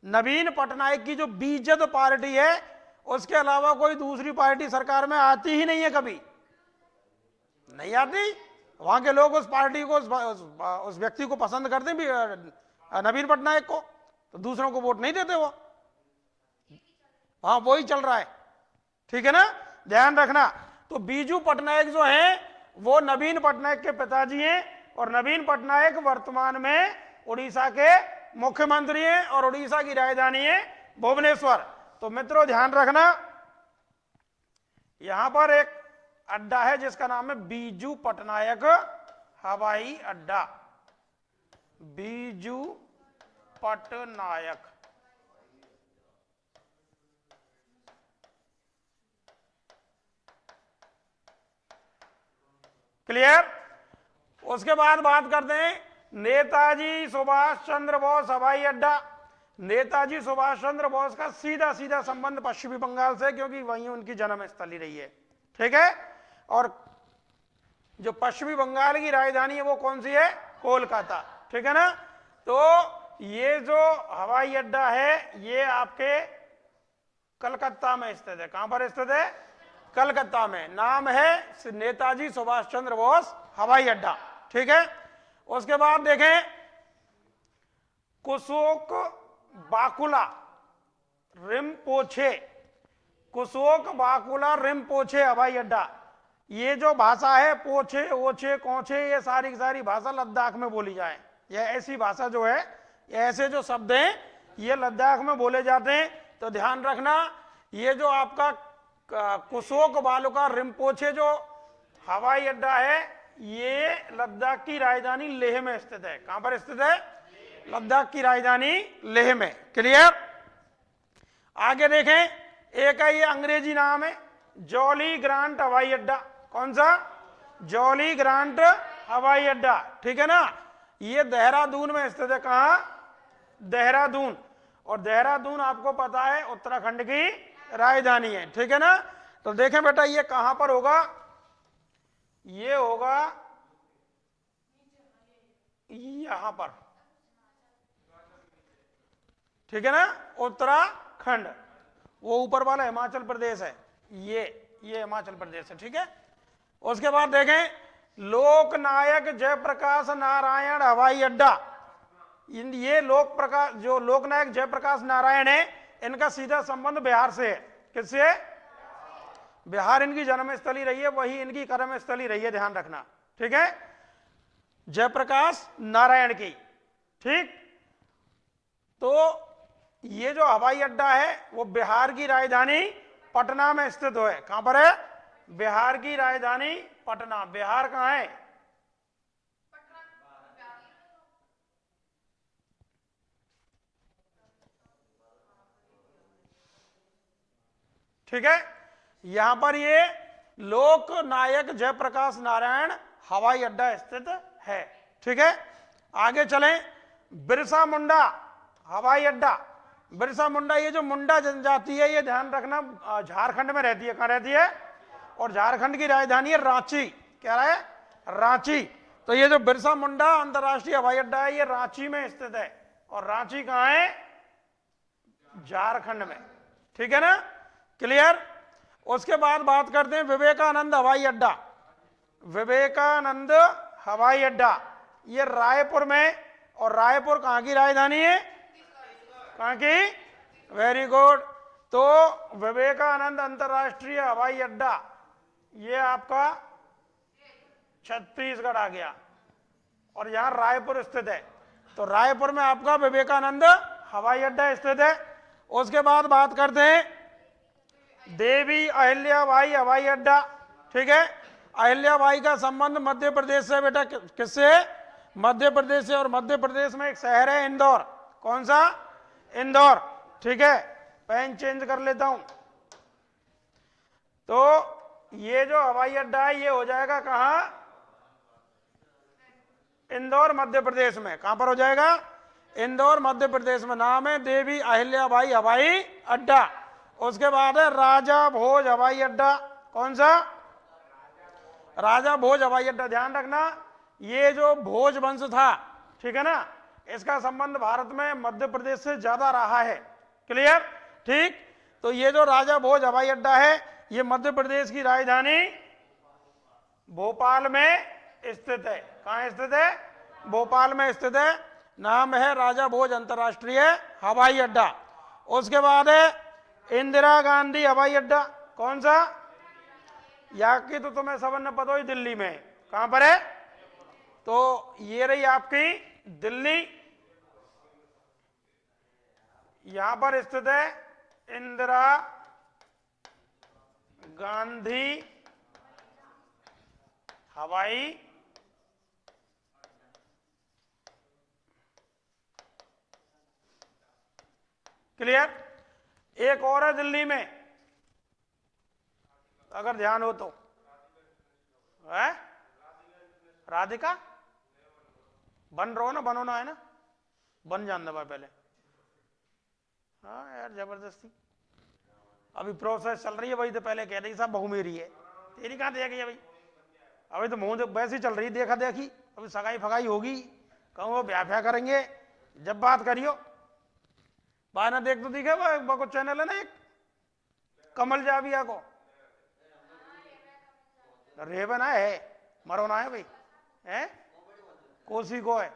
नवीन पटनायक की जो बीजेपी पार्टी है, उसके अलावा कोई दूसरी पार्टी सरकार में आती ही नहीं है, कभी नहीं आती। वहां के लोग उस पार्टी को, उस व्यक्ति को पसंद करते भी, नवीन पटनायक को, तो दूसरों को वोट नहीं देते वो। हाँ वही चल रहा है, ठीक है ना? ध्यान रखना। तो बीजू पटनायक जो हैं वो नवीन पटनायक के पिताजी हैं। और नवीन पटनायक वर्तमान में उड़ीसा के मुख्यमंत्री हैं और उड़ीसा की राजधानी है भुवनेश्वर। तो मित्रों ध्यान रखना, यहां पर एक अड्डा है जिसका नाम है बीजू पटनायक हवाई अड्डा। बीजू पटनायक, क्लियर? उसके बाद बात करते हैं नेताजी सुभाष चंद्र बोस हवाई अड्डा। नेताजी सुभाष चंद्र बोस का सीधा सीधा संबंध पश्चिमी बंगाल से, क्योंकि वहीं उनकी जन्म स्थली रही है, ठीक है? और जो पश्चिमी बंगाल की राजधानी है वो कौन सी है? कोलकाता, ठीक है ना? तो ये जो हवाई अड्डा है ये आपके कलकत्ता में स्थित है। कहां पर स्थित है? कलकत्ता में। नाम है नेताजी सुभाष चंद्र बोस हवाई अड्डा, ठीक है? उसके बाद देखें कुशोक बाकुला रिम्पोछे, कुशोक बाकुला रिम्पोछे हवाई अड्डा। ये जो भाषा है, पोछे ओछे कोछे, ये सारी की सारी भाषा लद्दाख में बोली जाए। यह ऐसी भाषा जो है, ऐसे जो शब्द हैं ये लद्दाख में बोले जाते हैं। तो ध्यान रखना, ये जो आपका कुशोक बाकुला रिम्पोछे जो हवाई अड्डा है ये लद्दाख की राजधानी लेह में स्थित है। कहां पर स्थित है? लद्दाख की राजधानी लेह में। क्लियर? आगे देखें, एक है ये अंग्रेजी नाम है जॉली ग्रांट हवाई अड्डा। कौन सा? जॉली ग्रांट हवाई अड्डा। ठीक है ना? ये देहरादून में स्थित है। कहां? देहरादून। और देहरादून आपको पता है उत्तराखंड की राजधानी है। ठीक है ना? तो देखें बेटा ये कहां पर होगा? ये होगा यहां पर। ठीक है ना? उत्तराखंड। वो ऊपर वाला हिमाचल प्रदेश है, ये हिमाचल प्रदेश है। ठीक है? उसके बाद देखें लोकनायक जयप्रकाश नारायण हवाई अड्डा। ये लोकनायक जयप्रकाश नारायण है, इनका सीधा संबंध बिहार से है। किससे? बिहार इनकी जन्मस्थली रही है, वही इनकी कर्मस्थली रही है, ध्यान रखना। ठीक है? जयप्रकाश नारायण की। ठीक? तो ये जो हवाई अड्डा है वो बिहार की राजधानी पटना में स्थित है। कहां पर है? बिहार की राजधानी पटना। बिहार कहां है? ठीक है? यहां पर ये लोकनायक जयप्रकाश नारायण हवाई अड्डा स्थित है। ठीक है? आगे चलें, बिरसा मुंडा हवाई अड्डा। बिरसा मुंडा, ये जो मुंडा जनजाति है ये ध्यान रखना झारखंड में रहती है। कहां रहती है? और झारखंड की राजधानी है रांची। क्या है? रांची। तो ये जो बिरसा मुंडा अंतरराष्ट्रीय हवाई अड्डा है ये रांची में स्थित है। और रांची कहां है? झारखंड में। ठीक है ना? क्लियर? उसके बाद बात करते हैं विवेकानंद हवाई अड्डा। विवेकानंद हवाई अड्डा ये रायपुर में। और रायपुर कहां की राजधानी है? कहां की? Very good. तो विवेकानंद अंतरराष्ट्रीय हवाई अड्डा ये आपका छत्तीसगढ़ आ गया और यहां रायपुर स्थित है। तो रायपुर में आपका विवेकानंद हवाई अड्डा स्थित है। उसके बाद बात करते हैं देवी अहिल्याबाई हवाई अड्डा। ठीक है? अहिल्याबाई का संबंध मध्य प्रदेश से बेटा। किससे? मध्य प्रदेश से। और मध्य प्रदेश में एक शहर है इंदौर। कौन सा? इंदौर। ठीक है? पेन चेंज कर लेता हूं। तो ये जो हवाई अड्डा है ये हो जाएगा कहां? इंदौर मध्य प्रदेश में। कहां पर हो जाएगा? इंदौर मध्य प्रदेश में। नाम है देवी अहिल्याबाई हवाई अड्डा। उसके बाद है राजा भोज हवाई अड्डा। कौन सा? राजा भोज हवाई अड्डा। ध्यान रखना ये जो भोज वंश था, ठीक है ना, इसका संबंध भारत में मध्य प्रदेश से ज्यादा रहा है। क्लियर? ठीक? तो ये जो राजा भोज हवाई अड्डा है ये मध्य प्रदेश की राजधानी भोपाल में स्थित है। कहां स्थित है? भोपाल में स्थित है। नाम है राजा भोज अंतरराष्ट्रीय हवाई अड्डा। उसके बाद है इंदिरा गांधी हवाई अड्डा। कौन सा? यहाँ की तो तुम्हें सब ने पता ही, दिल्ली में। कहां पर है? तो ये रही आपकी दिल्ली, यहां पर स्थित है इंदिरा गांधी हवाई क्लियर? एक और है दिल्ली में, अगर ध्यान हो तो, है राधिका। बन रहो ना, बनोना है ना, बन जान दबा पहले। हाँ यार जबरदस्ती अभी प्रोसेस चल रही है। भाई तो पहले कह रही साहब बहू मेरी है, तेरी कहां देखी है भाई? अभी तो मुंह वैसे ही चल रही, देखा देखी। अभी सगाई फगाई होगी, कहूँ वो ब्याह फ्याह करेंगे, जब बात करियो। बाय ना देख तो दिखे वो चैनल है ना एक कमल जाविया को, रेवन है, मरोना है भाई, है कोसी को है।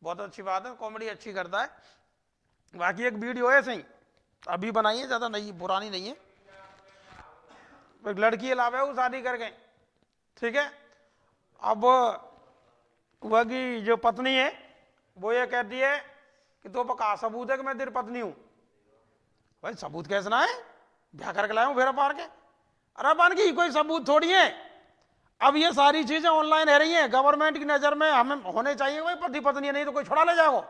बहुत अच्छी बात है, कॉमेडी अच्छी करता है। बाकी एक वीडियो है सही अभी बनाई है, ज्यादा नहीं पुरानी नहीं है। एक लड़की अलावा वो शादी कर गए, ठीक है। अब वह की जो पत्नी है वो ये कहती है कि तो पक्का सबूत है कि मैं तेरी पत्नी हूं। भाई सबूत कैसे ना है, ब्याह करके लाया हूं फेरा पार के। अरे पान की कोई सबूत थोड़ी है। अब ये सारी चीजें ऑनलाइन है रही हैं, गवर्नमेंट की नजर में हमें होने चाहिए भाई पति पत्नी, नहीं तो कोई छुड़ा ले जाओ।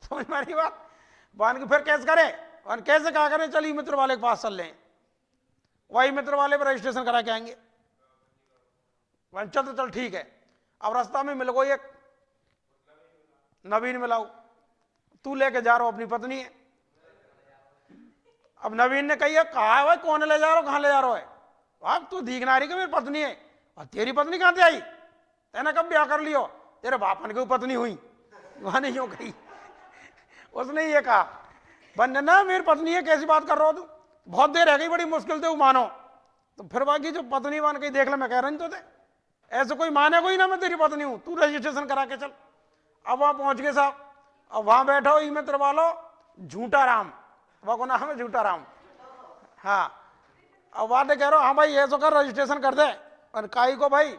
समझ में आ रही बात? वन के फिर कैसे करें, वन कैसे क्या करें, चलिए मित्र वाले के पास चल लें, वही मित्र वाले पर रजिस्ट्रेशन करा के आएंगे। वन चल तो चल ठीक है। अब रास्ता में मिल गई एक नवीन मिलाऊ, तू लेके जा रहा हो अपनी पत्नी है। अब नवीन ने कही कहा है भाई कौन ले जा रहा हो, कहाँ ले जा रहा है? अब तू दिखना रही कि मेरी पत्नी है। और तेरी पत्नी कहाँ से आई, तेने कब ब्याह कर लियो, तेरे बापन की पत्नी हुई, वहां यूं कही। उसने ये कहा बंदे ना मेरी पत्नी है, कैसी बात कर रहा हो तू, बहुत देर रह गई, बड़ी मुश्किल से वो मानो। तो फिर बाकी जो पत्नी मान के देख ले, मैं कह रहा नहीं तो थे ऐसे कोई माने कोई ना, मैं तेरी पत्नी हूं, तू रजिस्ट्रेशन करा के चल। अब वहां पहुंच गए साहब, अब वहां बैठो ई मित्र वालो झूठा राम, वह को नाम है झूठा राम। हाँ अब बात कह रहा हूँ, हाँ भाई ऐसा कर रजिस्ट्रेशन कर दे। और काई को भाई,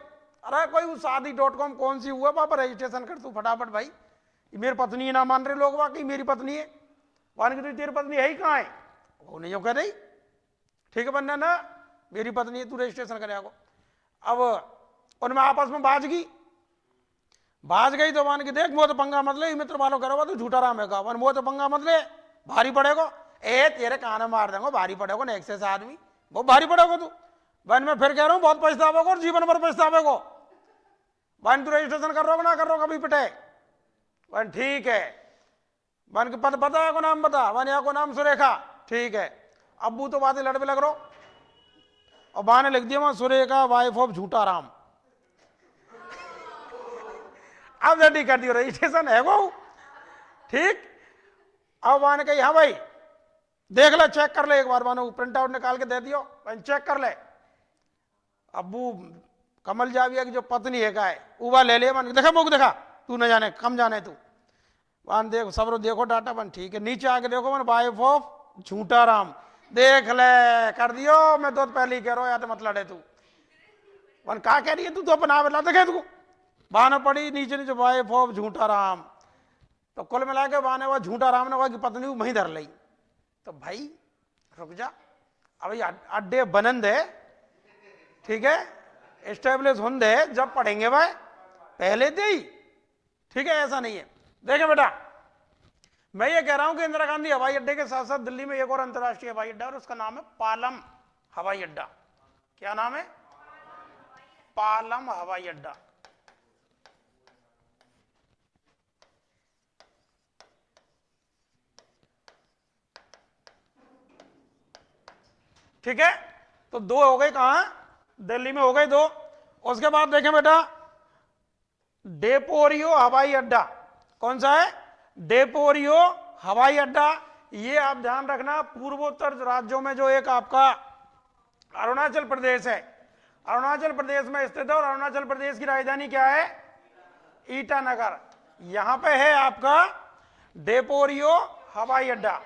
अरे कोई शादी.com कौन सी हुआ पापा, रजिस्ट्रेशन कर तू फटाफट भाई, मेरी पत्नी ना मान रहे लोग, वाकई मेरी पत्नी है। मान के तेरी पत्नी है ही कहाँ है, वो नहीं कह रही, ठीक है बन्ना ना मेरी पत्नी है, तू रजिस्ट्रेशन करे को। अब उनमें आपस में बाज गई तो मान के देख मोह तो पंगा मत ले, मित्र वालों करो तू झूठा राम है का, मोह तो पंगा मत ले, भारी पड़ेगा, ए तेरे कान मार देंगे, भारी पड़ेगा ना, एक से आदमी बहुत भारी पड़ेगा तू। बहन मैं फिर कह रहा हूँ बहुत पछतावेगा और जीवन भर पछतावेगा। बहन तू रजिस्ट्रेशन कर रहा हो ना कर रहा हो, कभी पिटे। बहन ठीक है, बहन के पता है को नाम बता, बहन या को नाम सुरेखा, ठीक है। अब्बू तो बातें लड़ पे लग रहा, और बहन ने लिख दिया वहां सुरेखा वाइफ ऑफ झूठा राम। अब रेडी कर दियो, रजिस्ट्रेशन है वो, ठीक। अब वहां ने कही हाँ भाई देख ले, चेक कर ले एक बार, मानो प्रिंट आउट निकाल के दे दियो, चेक कर ले। अब्बू कमल जाविया की जो पत्नी है का है उबा ले लिया, मान देखा मुख देखा, तू न जाने कम जाने तू, वन देखो सब देखो डाटा बन, ठीक है। नीचे आके देखो मन वाइफ ऑफ झूठा राम, देख ले कर दियो, मैं तो पहले ही कह रहा हूँ या तो मत लड़े तू। वन कहा कह रही है तू तो अपना बेला देखे तू, बहाना पड़ी नीचे नीचे वाइफ ऑफ झूठा राम। तो कुल मिला के बहाने वह झूठा राम ने वह की पत्नी वहीं धर ली। तो भाई रुक जा, अब अड्डे बनन दे, ठीक है, एस्टेब्लिश होने दे, जब पढ़ेंगे भाई पहले दे ही, ठीक है, ऐसा नहीं है। देखे बेटा मैं ये कह रहा हूं कि इंदिरा गांधी हवाई अड्डे के साथ साथ दिल्ली में एक और अंतर्राष्ट्रीय हवाई अड्डा, और उसका नाम है पालम हवाई अड्डा। क्या नाम है? पालम हवाई अड्डा। ठीक है, तो दो हो गए, कहां? दिल्ली में हो गए दो। उसके बाद देखें बेटा डेपोरियो हवाई अड्डा, कौन सा है? डेपोरियो हवाई अड्डा। ये आप ध्यान रखना, पूर्वोत्तर राज्यों में जो एक आपका अरुणाचल प्रदेश है, अरुणाचल प्रदेश में स्थित है, और अरुणाचल प्रदेश की राजधानी क्या है? ईटानगर। यहां पे है आपका डेपोरियो हवाई अड्डा।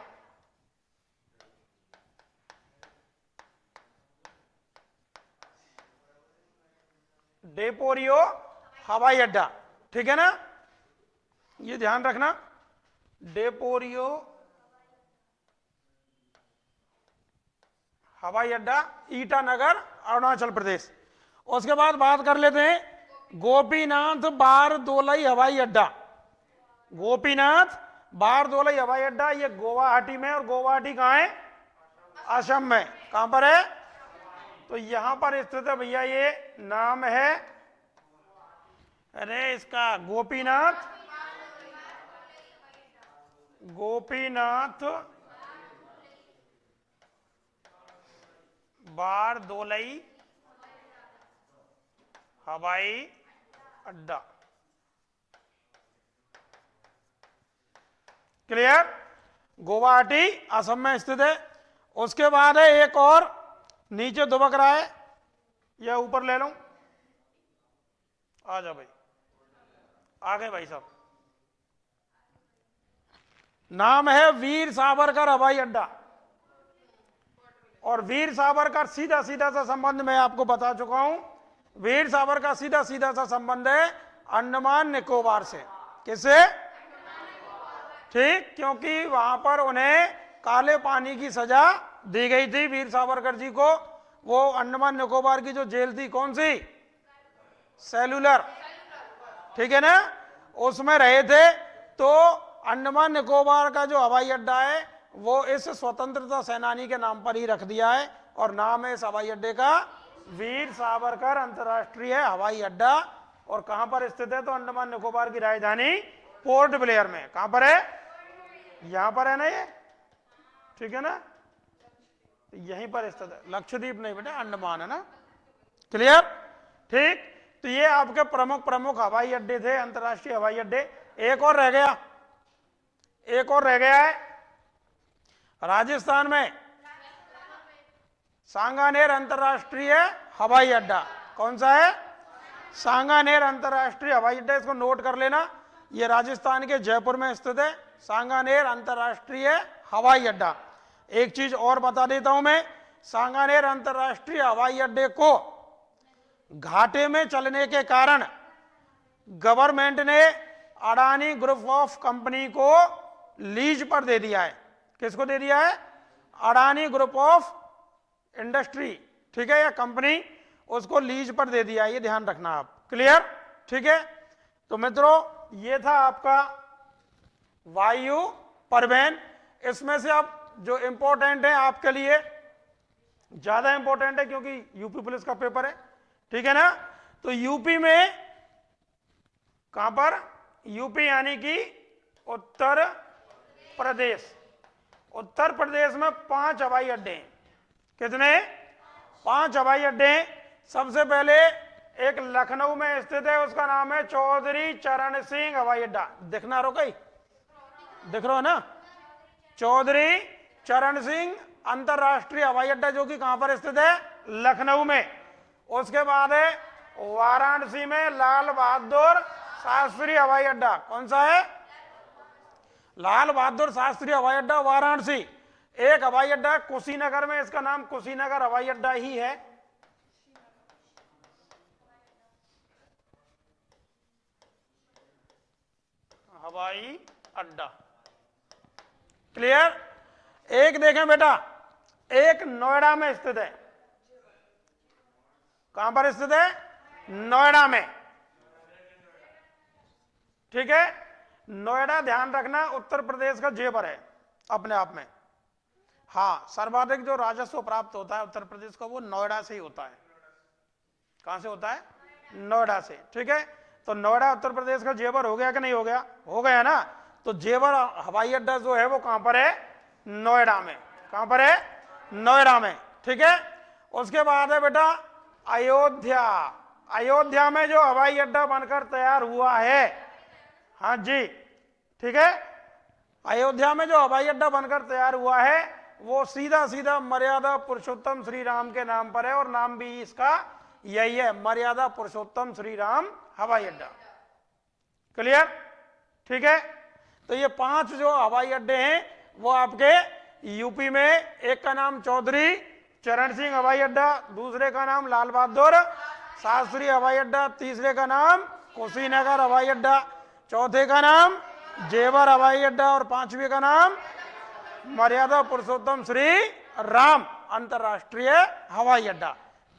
डेपोरियो हवाई अड्डा, ठीक है ना, ये ध्यान रखना, डेपोरियो हवाई अड्डा ईटानगर अरुणाचल प्रदेश। उसके बाद बात कर लेते हैं गोपीनाथ बारदोलई हवाई अड्डा। गोपीनाथ बारदोलई हवाई अड्डा ये गुवाहाटी में, और गुवाहाटी कहां है? असम में। कहां पर है? तो यहां पर स्थित है भैया, ये नाम है, अरे इसका गोपीनाथ बारदोलई हवाई अड्डा। क्लियर? गुवाहाटी असम में स्थित है। उसके बाद है एक और नीचे दुबक रहा है, या ऊपर ले लूं? आ जाओ भाई, आ गए भाई साहब। नाम है वीर सावरकर हवाई अड्डा। और वीर सावरकर सीधा सीधा सा संबंध मैं आपको बता चुका हूं, वीर सावरकर का सीधा सीधा सा संबंध है अंडमान निकोबार से। किससे? ठीक, क्योंकि वहां पर उन्हें काले पानी की सजा दी गई थी वीर सावरकर जी को। वो अंडमान निकोबार की जो जेल थी, कौन सी? सेलुलर, ठीक है ना, उसमें रहे थे। तो अंडमान निकोबार का जो हवाई अड्डा है वो इस स्वतंत्रता सेनानी के नाम पर ही रख दिया है, और नाम है इस हवाई अड्डे का वीर सावरकर अंतर्राष्ट्रीय हवाई अड्डा। और कहां पर स्थित है? तो अंडमान निकोबार की राजधानी पोर्ट ब्लेयर में। कहां पर है? यहां पर है ना ये, ठीक है ना, यहीं पर स्थित है। लक्षद्वीप नहीं बेटा, अंडमान है ना, क्लियर, ठीक। तो ये आपके प्रमुख प्रमुख हवाई अड्डे थे, अंतर्राष्ट्रीय हवाई अड्डे। एक और रह गया, एक और रह गया है राजस्थान में सांगानेर अंतर्राष्ट्रीय हवाई अड्डा। कौन सा है? सांगानेर अंतर्राष्ट्रीय हवाई अड्डा। इसको नोट कर लेना, ये राजस्थान के जयपुर में स्थित है, सांगानेर अंतर्राष्ट्रीय हवाई अड्डा। एक चीज और बता देता हूं मैं, सांगानेर अंतर्राष्ट्रीय हवाई अड्डे को घाटे में चलने के कारण गवर्नमेंट ने अडानी ग्रुप ऑफ कंपनी को लीज पर दे दिया है। किसको दे दिया है? अडानी ग्रुप ऑफ इंडस्ट्री, ठीक है, या कंपनी, उसको लीज पर दे दिया है, ये ध्यान रखना आप, क्लियर, ठीक है। तो मित्रों ये था आपका वायु परिवहन। इसमें से आप जो इंपॉर्टेंट है आपके लिए, ज्यादा इंपॉर्टेंट है क्योंकि यूपी पुलिस का पेपर है, ठीक है ना। तो यूपी में कहां पर? यूपी यानी कि उत्तर प्रदेश। उत्तर प्रदेश में 5 हवाई अड्डे हैं। कितने? 5 हवाई अड्डे हैं। सबसे पहले एक लखनऊ में स्थित है, उसका नाम है चौधरी चरण सिंह हवाई अड्डा। दिखना रो कहीं, दिख रहा है ना, चौधरी चरण सिंह अंतरराष्ट्रीय हवाई अड्डा, जो कि कहां पर स्थित है? लखनऊ में। उसके बाद है वाराणसी में लाल बहादुर शास्त्री हवाई अड्डा। कौन सा है? लाल बहादुर शास्त्री हवाई अड्डा, वाराणसी। एक हवाई अड्डा कुशीनगर में, इसका नाम कुशीनगर हवाई अड्डा ही है। हवाई अड्डा, क्लियर। एक देखें बेटा, एक नोएडा में स्थित है। कहां पर स्थित है? नोएडा में, ठीक है। नोएडा ध्यान रखना उत्तर प्रदेश का जेवर है अपने आप में। हाँ, सर्वाधिक जो राजस्व प्राप्त होता है उत्तर प्रदेश का वो नोएडा से ही होता है। कहां से होता है? नोएडा से, ठीक है। तो नोएडा उत्तर प्रदेश का जेवर हो गया कि नहीं हो गया? हो गया ना। तो जेवर हवाई अड्डा जो है वो कहां पर है? नोएडा में। कहां पर है? नोएडा में, ठीक है। उसके बाद है बेटा अयोध्या। अयोध्या में जो हवाई अड्डा बनकर तैयार हुआ है, हाँ जी, ठीक है, अयोध्या में जो हवाई अड्डा बनकर तैयार हुआ है वो सीधा सीधा मर्यादा पुरुषोत्तम श्री राम के नाम पर है, और नाम भी इसका यही है, मर्यादा पुरुषोत्तम श्री राम हवाई अड्डा, क्लियर, ठीक है। तो ये 5 जो हवाई अड्डे हैं वो आपके यूपी में, एक का नाम चौधरी चरण सिंह हवाई अड्डा, दूसरे का नाम लाल बहादुर शास्त्री हवाई अड्डा, तीसरे का नाम कुशीनगर हवाई अड्डा, चौथे का नाम जेवर हवाई अड्डा, और 5वें का नाम मर्यादा पुरुषोत्तम श्री राम अंतरराष्ट्रीय हवाई अड्डा,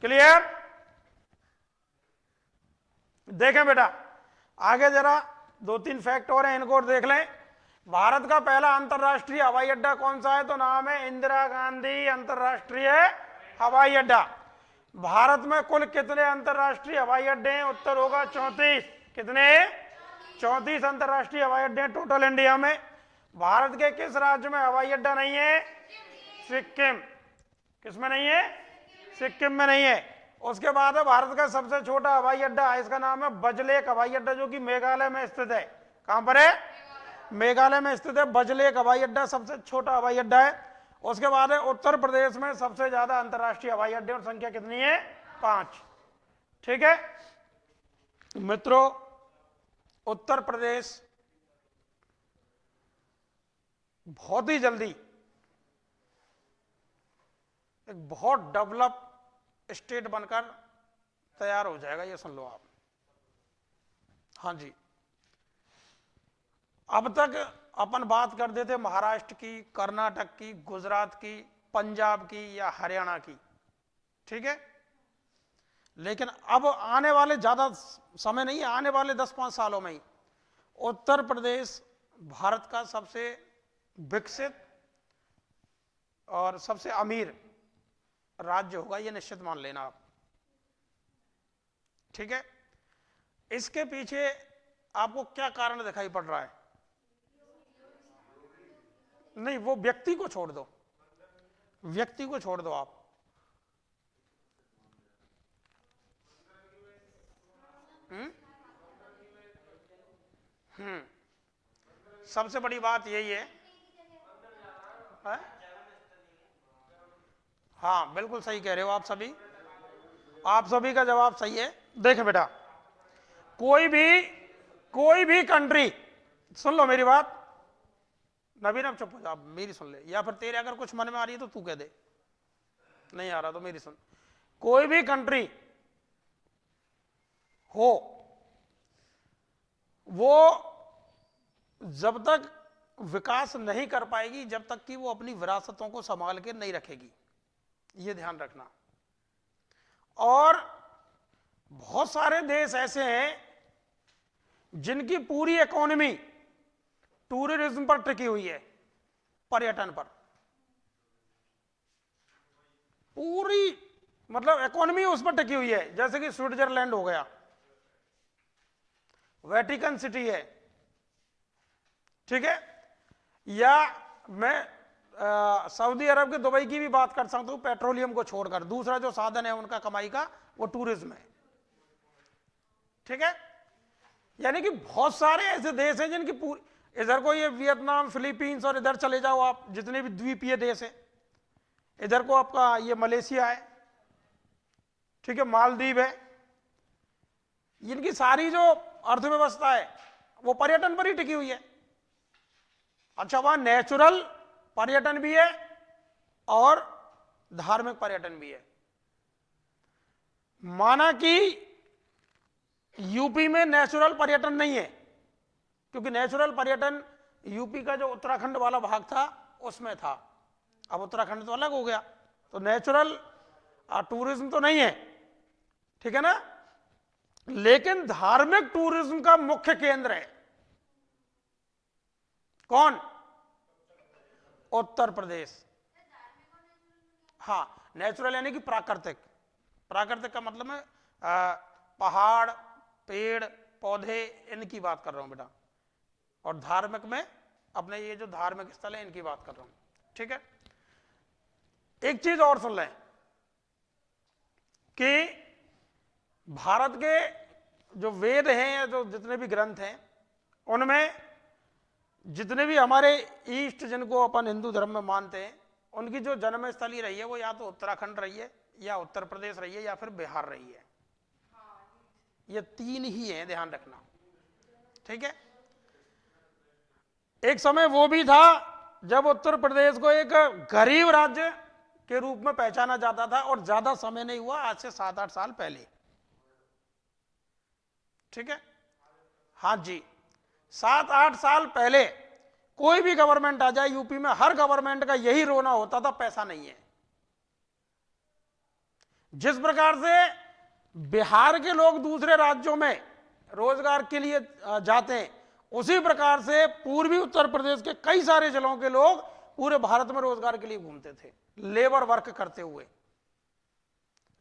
क्लियर। देखें बेटा आगे जरा 2-3 फैक्ट और हैं, इनको देख लें। भारत का पहला अंतरराष्ट्रीय हवाई अड्डा कौन सा है? तो नाम है इंदिरा गांधी अंतरराष्ट्रीय हवाई अड्डा। भारत में कुल कितने अंतरराष्ट्रीय हवाई अड्डे हैं? उत्तर होगा 34। कितने? 34 अंतरराष्ट्रीय हवाई अड्डे हैं टोटल इंडिया में। भारत के किस राज्य में हवाई अड्डा नहीं है? सिक्किम। किसमें नहीं है? सिक्किम में नहीं है। उसके बाद है भारत का सबसे छोटा हवाई अड्डा है, इसका नाम है बजलेक हवाई अड्डा, जो कि मेघालय में स्थित है। कहां पर है? मेघालय में स्थित है बजलेक हवाई अड्डा, सबसे छोटा हवाई अड्डा है। उसके बाद है उत्तर प्रदेश में सबसे ज्यादा अंतरराष्ट्रीय हवाई अड्डे, और संख्या कितनी है? 5, ठीक है मित्रों। उत्तर प्रदेश बहुत ही जल्दी एक बहुत डेवलप स्टेट बनकर तैयार हो जाएगा, ये सुन लो आप। हाँ जी, अब तक अपन बात करते थे महाराष्ट्र की, कर्नाटक की, गुजरात की, पंजाब की या हरियाणा की, ठीक है। लेकिन अब आने वाले ज्यादा समय नहीं है, आने वाले 10-5 सालों में ही उत्तर प्रदेश भारत का सबसे विकसित और सबसे अमीर राज्य होगा, ये निश्चित मान लेना आप। ठीक है, इसके पीछे आपको क्या कारण दिखाई पड़ रहा है? नहीं, वो व्यक्ति को छोड़ दो, व्यक्ति को छोड़ दो आप। सबसे बड़ी बात यही है, है? हाँ बिल्कुल सही कह रहे हो आप सभी, आप सभी का जवाब सही है। देखे बेटा, कोई भी कंट्री, सुन लो मेरी बात, नवीन अब चुप हो जा, मेरी सुन ले, या फिर तेरे अगर कुछ मन में आ रही है तो तू कह दे, नहीं आ रहा तो मेरी सुन। कोई भी कंट्री हो, वो जब तक विकास नहीं कर पाएगी जब तक कि वो अपनी विरासतों को संभाल के नहीं रखेगी, ये ध्यान रखना। और बहुत सारे देश ऐसे हैं जिनकी पूरी इकोनॉमी टूरिज्म पर टिकी हुई है, पर्यटन पर। पूरी मतलब इकोनॉमी उस पर टिकी हुई है, जैसे कि स्विट्जरलैंड हो गया, वेटिकन सिटी है, ठीक है, या मैं सऊदी अरब के दुबई की भी बात कर सकता हूं, पेट्रोलियम को छोड़कर दूसरा जो साधन है उनका कमाई का वो टूरिज्म है। ठीक है, यानी कि बहुत सारे ऐसे देश हैं जिनकी पूरी, इधर को ये वियतनाम, फिलीपींस, और इधर चले जाओ आप जितने भी द्वीपीय देश है, इधर को आपका ये मलेशिया है, ठीक है, मालदीव है, इनकी सारी जो अर्थव्यवस्था है वो पर्यटन पर ही टिकी हुई है। अच्छा, वहां नेचुरल पर्यटन भी है और धार्मिक पर्यटन भी है। माना कि यूपी में नेचुरल पर्यटन नहीं है, क्योंकि नेचुरल पर्यटन यूपी का जो उत्तराखंड वाला भाग था उसमें था, अब उत्तराखंड तो अलग हो गया, तो नेचुरल टूरिज्म तो नहीं है, ठीक है ना। लेकिन धार्मिक टूरिज्म का मुख्य केंद्र है कौन? उत्तर प्रदेश। हाँ, नेचुरल यानी कि प्राकृतिक, प्राकृतिक का मतलब है पहाड़, पेड़, पौधे, इनकी बात कर रहा हूं बेटा, और धार्मिक में अपने ये जो धार्मिक स्थल है इनकी बात कर रहा हूं। ठीक है, एक चीज और सुन लें कि भारत के जो वेद हैं या जो जितने भी ग्रंथ हैं उनमें जितने भी हमारे ईष्ट जिनको अपन हिंदू धर्म में मानते हैं उनकी जो जन्म स्थली रही है वो या तो उत्तराखंड रही है, या उत्तर प्रदेश रही है, या फिर बिहार रही है। ये तीन ही हैं, ध्यान रखना। ठीक है, एक समय वो भी था जब उत्तर प्रदेश को एक गरीब राज्य के रूप में पहचाना जाता था, और ज्यादा समय नहीं हुआ, आज से 7-8 साल पहले। ठीक है, हाँ जी, 7-8 साल पहले कोई भी गवर्नमेंट आ जाए यूपी में, हर गवर्नमेंट का यही रोना होता था, पैसा नहीं है। जिस प्रकार से बिहार के लोग दूसरे राज्यों में रोजगार के लिए जाते हैं, उसी प्रकार से पूर्वी उत्तर प्रदेश के कई सारे जिलों के लोग पूरे भारत में रोजगार के लिए घूमते थे, लेबर वर्क करते हुए।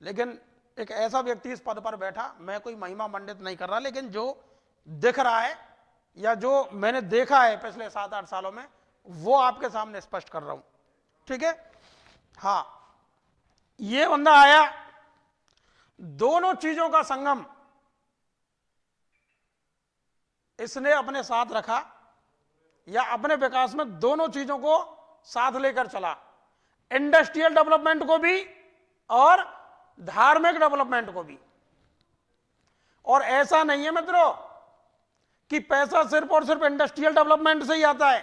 लेकिन एक ऐसा व्यक्ति इस पद पर बैठा, मैं कोई महिमा मंडित नहीं कर रहा, लेकिन जो दिख रहा है या जो मैंने देखा है पिछले 7-8 सालों में, वो आपके सामने स्पष्ट कर रहा हूं। ठीक है, हाँ, ये बंदा आया, दोनों चीजों का संगम इसने अपने साथ रखा, या अपने विकास में दोनों चीजों को साथ लेकर चला, इंडस्ट्रियल डेवलपमेंट को भी और धार्मिक डेवलपमेंट को भी। और ऐसा नहीं है मित्रों कि पैसा सिर्फ और सिर्फ इंडस्ट्रियल डेवलपमेंट से ही आता है,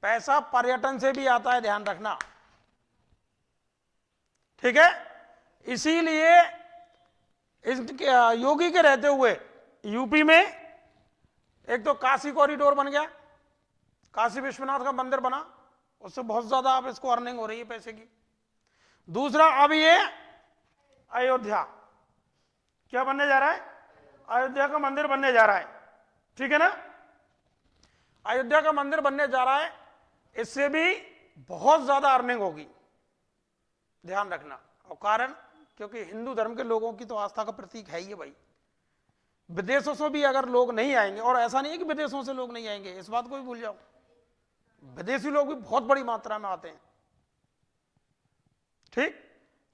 पैसा पर्यटन से भी आता है, ध्यान रखना। ठीक है, इसीलिए इस योगी के रहते हुए यूपी में एक तो काशी कॉरिडोर बन गया, काशी विश्वनाथ का मंदिर बना, उससे बहुत ज्यादा अब इसको अर्निंग हो रही है पैसे की। दूसरा, अब ये अयोध्या, क्या बनने जा रहा है? अयोध्या का मंदिर बनने जा रहा है, ठीक है ना। अयोध्या का मंदिर बनने जा रहा है, इससे भी बहुत ज्यादा अर्निंग होगी, ध्यान रखना। और कारण, क्योंकि हिंदू धर्म के लोगों की तो आस्था का प्रतीक है ही है भाई। विदेशों से भी अगर लोग नहीं आएंगे, और ऐसा नहीं है कि विदेशों से लोग नहीं आएंगे, इस बात को भी भूल जाओ, विदेशी लोग भी बहुत बड़ी मात्रा में आते हैं, ठीक।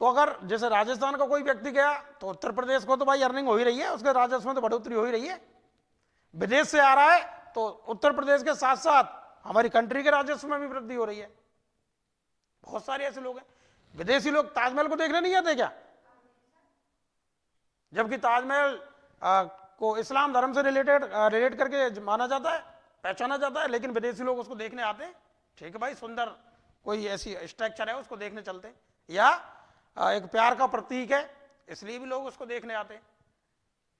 तो अगर जैसे राजस्थान का कोई व्यक्ति गया तो उत्तर प्रदेश को तो भाई अर्निंग हो ही रही है, उसके राजस्व में तो बढ़ोतरी हो ही रही है। विदेश से आ रहा है तो उत्तर प्रदेश के साथ साथ हमारी कंट्री के राजस्व में भी वृद्धि हो रही है। बहुत सारे ऐसे लोग हैं। विदेशी लोग ताजमहल को देखने नहीं आते क्या? जबकि ताजमहल को इस्लाम धर्म से रिलेट करके माना जाता है, पहचाना जाता है, लेकिन विदेशी लोग उसको देखने आते हैं। ठीक है भाई, सुंदर कोई ऐसी स्ट्रक्चर है उसको देखने चलते हैं, या एक प्यार का प्रतीक है इसलिए भी लोग उसको देखने आते हैं,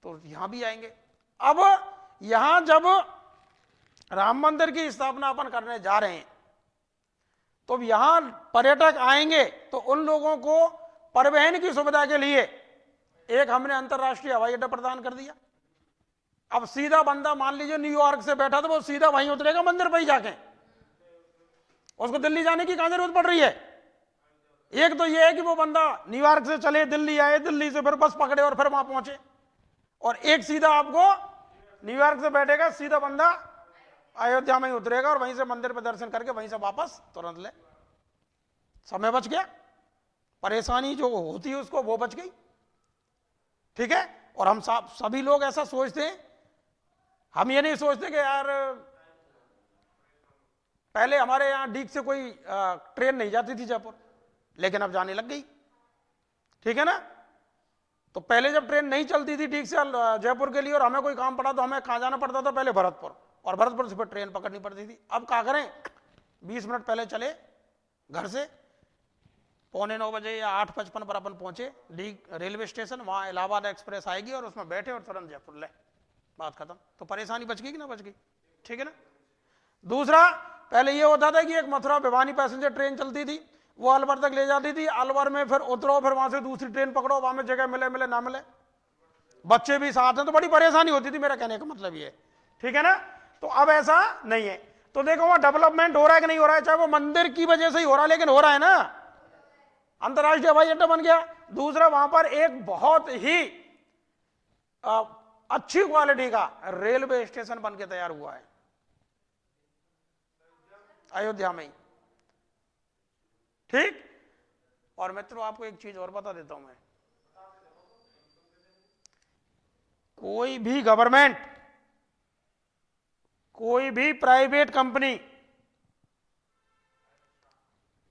तो यहां भी आएंगे। अब यहां जब राम मंदिर की स्थापना अपन करने जा रहे हैं तो यहां पर्यटक आएंगे तो उन लोगों को परिवहन की सुविधा के लिए एक हमने अंतरराष्ट्रीय हवाई अड्डा प्रदान कर दिया। अब सीधा बंदा मान लीजिए न्यूयॉर्क से बैठा तो वो सीधा वहीं उतरेगा मंदिर पर ही जाके, उसको दिल्ली जाने की कहां जरूरत पड़ रही है। एक तो ये है कि वो बंदा न्यूयॉर्क से चले दिल्ली आए, दिल्ली से फिर बस पकड़े और फिर वहां पहुंचे, और एक सीधा आपको न्यूयॉर्क से बैठेगा सीधा बंदा अयोध्या में ही उतरेगा और वहीं से मंदिर पर दर्शन करके वहीं से वापस तुरंत ले, समय बच गया, परेशानी जो होती है उसको वो बच गई, ठीक है। और हम सभी लोग ऐसा सोचते हैं, हम ये नहीं सोचते कि यार पहले हमारे यहां डीग से कोई ट्रेन नहीं जाती थी जयपुर, लेकिन अब जाने लग गई, ठीक है ना। तो पहले जब ट्रेन नहीं चलती थी डीग से जयपुर के लिए और हमें कोई काम पड़ा तो हमें कहां जाना पड़ता था? पहले भरतपुर, और भरतपुर से फिर ट्रेन पकड़नी पड़ती थी। अब क्या करें, 20 मिनट पहले चले घर से, 8:45 बजे या 8:55 पर अपन पहुंचे डीग रेलवे स्टेशन, वहां इलाहाबाद एक्सप्रेस आएगी और उसमें बैठे और तुरंत जयपुर ले, बात खत्म। तो परेशानी बच गई कि ना बच गई, ठीक है ना। दूसरा, पहले ये होता था कि एक मथुरा भिवानी पैसेंजर ट्रेन चलती थी, वो अलवर तक ले जाती थी, अलवर में फिर उतरो, फिर वहां से दूसरी ट्रेन पकड़ो, वहां में जगह मिले मिले ना मिले, बच्चे भी साथ हैं तो बड़ी परेशानी होती थी, मेरा कहने का मतलब ये है, ठीक है ना। तो अब ऐसा नहीं है। तो देखो वहां डेवलपमेंट हो रहा है कि नहीं हो रहा है, चाहे वो मंदिर की वजह से ही हो रहा है, लेकिन हो रहा है ना, अंतरराष्ट्रीय हवाई अड्डा बन गया। दूसरा, वहां पर एक बहुत ही अच्छी क्वालिटी का रेलवे स्टेशन बन के तैयार हुआ है अयोध्या में ही, ठीक। और मित्रों आपको एक चीज और बता देता हूं मैं, कोई भी गवर्नमेंट, कोई भी प्राइवेट कंपनी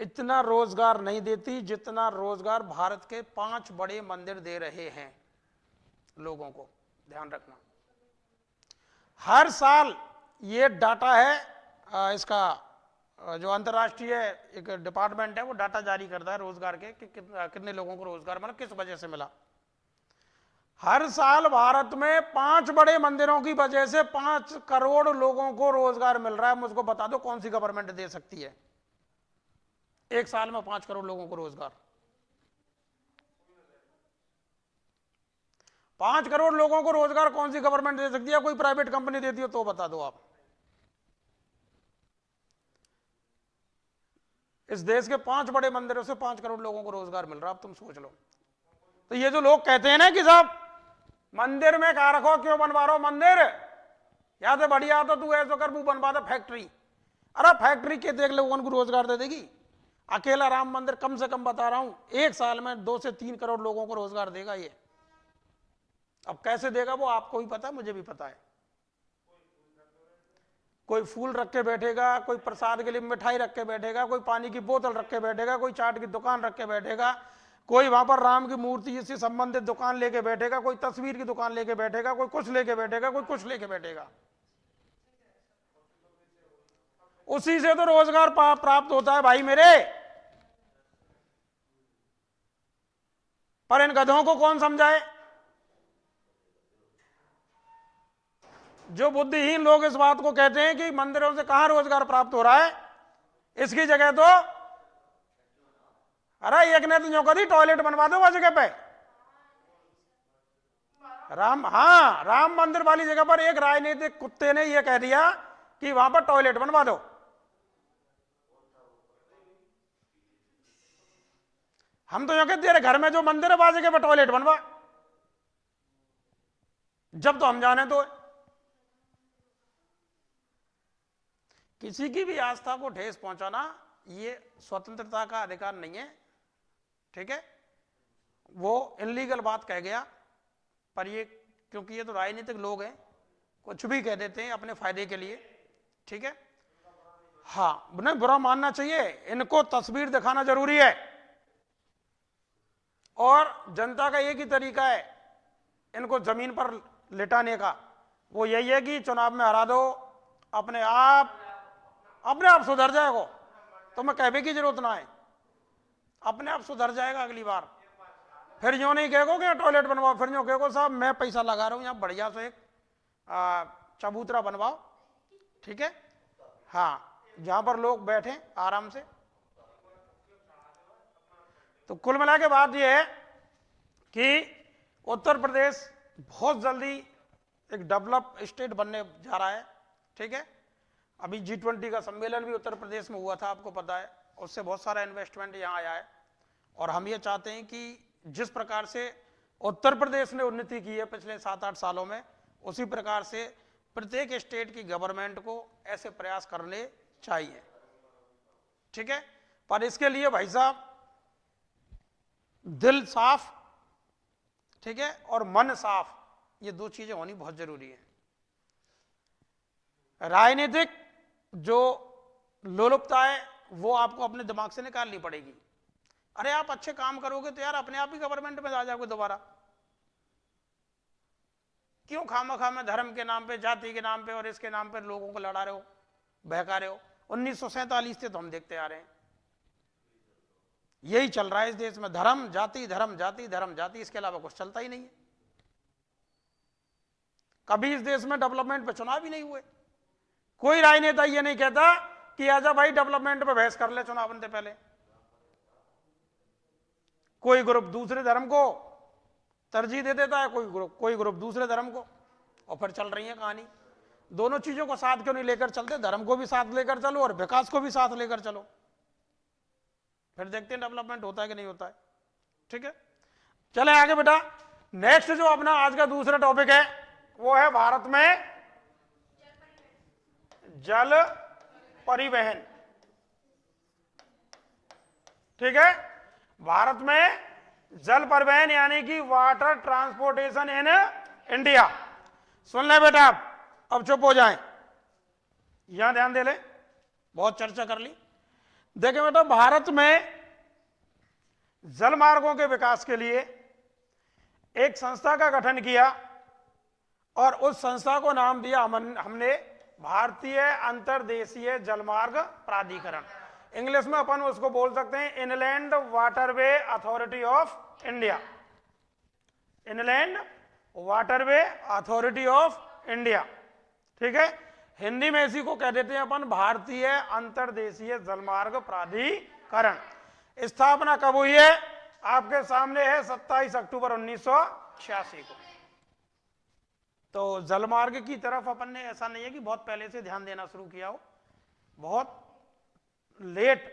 इतना रोजगार नहीं देती जितना रोजगार भारत के 5 बड़े मंदिर दे रहे हैं लोगों को, ध्यान रखना। हर साल ये डाटा है, इसका जो अंतर्राष्ट्रीय एक डिपार्टमेंट है वो डाटा जारी करता है रोजगार के कि कितने लोगों को रोजगार मतलब किस वजह से मिला। हर साल भारत में 5 बड़े मंदिरों की वजह से 5 करोड़ लोगों को रोजगार मिल रहा है। मुझको बता दो कौन सी गवर्नमेंट दे सकती है एक साल में 5 करोड़ लोगों को रोजगार? 5 करोड़ लोगों को रोजगार कौन सी गवर्नमेंट दे सकती है? कोई प्राइवेट कंपनी देती हो तो बता दो आप। इस देश के 5 बड़े मंदिरों से 5 करोड़ लोगों को रोजगार मिल रहा है, अब तुम सोच लो। तो ये जो लोग कहते हैं ना कि साहब मंदिर में कहा रखो, क्यों बनवा रहा हो मंदिर, या तो बढ़िया तो तू ऐसा कर वो बनवा दे फैक्ट्री। अरे फैक्ट्री के देख लोगों को रोजगार दे देगी? अकेला राम मंदिर कम से कम बता रहा हूं एक साल में 2 से 3 करोड़ लोगों को रोजगार देगा ये। अब कैसे देगा वो आपको भी पता है, मुझे भी पता है। कोई फूल रख के बैठेगा, कोई प्रसाद के लिए मिठाई रख के बैठेगा, कोई पानी की बोतल रख के बैठेगा, कोई चाट की दुकान रख के बैठेगा, कोई वहां पर राम की मूर्ति से संबंधित दुकान लेके बैठेगा, कोई तस्वीर की दुकान लेके बैठेगा, कोई कुछ लेके बैठेगा, कोई कुछ लेके बैठेगा। उसी से तो रोजगार प्राप्त होता है भाई मेरे। पर इन गधों को कौन समझाए? जो बुद्धिहीन लोग इस बात को कहते हैं कि मंदिरों से कहां रोजगार प्राप्त हो रहा है, इसकी जगह तो अरे एक ने तो यूं करी टॉयलेट बनवा दो वह जगह पे, राम, हाँ, राम मंदिर वाली जगह पर एक राजनीतिक कुत्ते ने यह कह दिया कि वहां पर टॉयलेट बनवा दो। हम तो यह कहते हैं घर में जो मंदिर है वहां जगह पर टॉयलेट बनवा, जब तो हम जाने तो किसी की भी आस्था को ठेस पहुंचाना ये स्वतंत्रता का अधिकार नहीं है, ठीक है। वो इनलीगल बात कह गया, पर ये क्योंकि ये तो राजनीतिक लोग हैं, कुछ भी कह देते हैं अपने फायदे के लिए, ठीक है। हाँ, नहीं बुरा मानना चाहिए, इनको तस्वीर दिखाना जरूरी है, और जनता का एक ही तरीका है इनको जमीन पर लिटाने का, वो यही है कि चुनाव में हरा दो, अपने आप सुधर जाएगा, तो मैं कहने की जरूरत ना है, अपने आप सुधर जाएगा अगली बार। फिर यूं नहीं कहेगो कि टॉयलेट बनवाओ, फिर यूं कहेगो साहब मैं पैसा लगा रहा हूं यहाँ बढ़िया से एक चबूतरा बनवाओ, ठीक है, हाँ, जहां पर लोग बैठे आराम से। तो कुल मिला के बात यह है कि उत्तर प्रदेश बहुत जल्दी एक डेवलप स्टेट बनने जा रहा है, ठीक है। अभी G20 का सम्मेलन भी उत्तर प्रदेश में हुआ था, आपको पता है, उससे बहुत सारा इन्वेस्टमेंट यहाँ आया है, और हम ये चाहते हैं कि जिस प्रकार से उत्तर प्रदेश ने उन्नति की है पिछले 7-8 सालों में, उसी प्रकार से प्रत्येक स्टेट की गवर्नमेंट को ऐसे प्रयास करने चाहिए, ठीक है। पर इसके लिए भाई साहब दिल साफ, ठीक है, और मन साफ, ये दो चीजें होनी बहुत जरूरी है। राजनीतिक जो लोलुपता है वो आपको अपने दिमाग से निकालनी पड़ेगी। अरे आप अच्छे काम करोगे तो यार अपने आप ही गवर्नमेंट में आ जाओगे दोबारा, क्यों खामखा में धर्म के नाम पे, जाति के नाम पे और इसके नाम पे लोगों को लड़ा रहे हो, बहका रहे हो। 1947 से तो हम देखते आ रहे हैं यही चल रहा है इस देश में, धर्म जाति धर्म जाति धर्म जाति, इसके अलावा कुछ चलता ही नहीं है। कभी इस देश में डेवलपमेंट पे चुनाव ही नहीं हुए, कोई राजनेता ये नहीं कहता कि आजा भाई डेवलपमेंट पे बहस कर ले चुनाव से पहले। कोई ग्रुप दूसरे धर्म को तरजीह दे देता है, कोई ग्रुप दूसरे धर्म को, और फिर चल रही है कहानी। दोनों चीजों को साथ क्यों नहीं लेकर चलते, धर्म को भी साथ लेकर चलो और विकास को भी साथ लेकर चलो, फिर देखते हैं डेवलपमेंट होता है कि नहीं होता है, ठीक है। चले आगे बेटा, नेक्स्ट जो अपना आज का दूसरा टॉपिक है वो है भारत में जल परिवहन, ठीक है। भारत में जल परिवहन यानी कि वाटर ट्रांसपोर्टेशन इन इंडिया। सुन ले बेटा, अब चुप हो जाएं, यहां ध्यान दे ले, बहुत चर्चा कर ली। देखें बेटा, भारत में जल मार्गों के विकास के लिए एक संस्था का गठन किया और उस संस्था को नाम दिया हमने भारतीय अंतर्देशीय जलमार्ग प्राधिकरण। इंग्लिश में अपन उसको बोल सकते हैं inland waterway authority of India, inland waterway authority of India, ठीक है। हिंदी में इसी को कह देते हैं अपन भारतीय अंतर्देशीय जलमार्ग प्राधिकरण। स्थापना कब हुई है, आपके सामने है 27 अक्टूबर 1986 को। तो जलमार्ग की तरफ अपन ने, ऐसा नहीं है कि बहुत पहले से ध्यान देना शुरू किया हो, बहुत लेट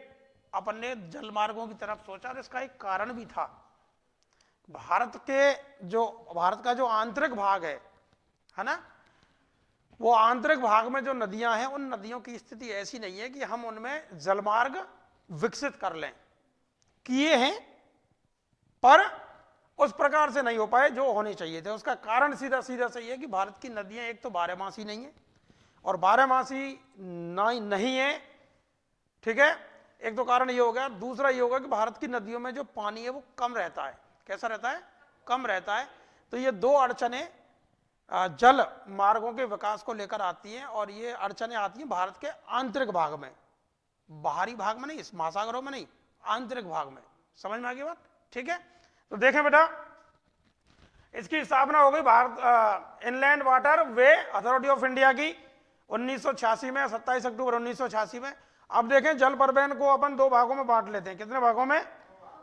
अपन ने जलमार्गों की तरफ सोचा, और इसका एक कारण भी था। भारत का जो आंतरिक भाग है ना, वो आंतरिक भाग में जो नदियां हैं, उन नदियों की स्थिति ऐसी नहीं है कि हम उनमें जलमार्ग विकसित कर लें। किए हैं पर उस प्रकार से नहीं हो पाए जो होने चाहिए थे। उसका कारण सीधा सीधा सही है कि भारत की नदियां एक तो बारहमासी नहीं है, और बारहमासी नहीं है, ठीक है, एक तो कारण ये हो गया। दूसरा ये होगा कि भारत की नदियों में जो पानी है वो कम रहता है। कैसा रहता है? कम रहता है। तो ये दो अड़चने जल मार्गों के विकास को लेकर आती हैं, और ये अड़चने आती हैं भारत के आंतरिक भाग में, बाहरी भाग में नहीं, इस महासागरों में नहीं, आंतरिक भाग में। समझ में आ गई बात? ठीक है। तो देखें बेटा, इसकी स्थापना हो गई Bharat inland water way authority of India की 1986 में, 27 अक्टूबर 1986 में। अब देखें, जल परिवहन को अपन दो भागों में बांट लेते हैं। कितने भागों में?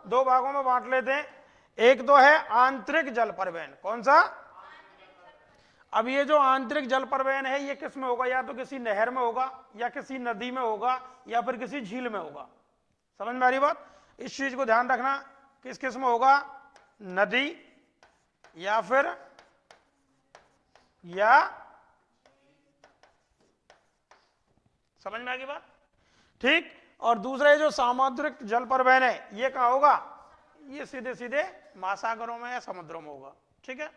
दो भागों में बांट लेते हैं। एक तो है आंतरिक जल परिवहन। कौन सा? अब ये जो आंतरिक जल परिवहन है ये किस में होगा, या तो किसी नहर में होगा, या किसी नदी में होगा, या फिर किसी झील में होगा। समझ में आ रही बात? इस चीज को ध्यान रखना, किस किस में होगा, नदी या फिर समझ में आ गई बात? ठीक। और दूसरा जो सामुद्रिक जल परिवहन है ये कहाँ होगा, ये सीधे सीधे महासागरों में या समुद्रों में होगा। ठीक है।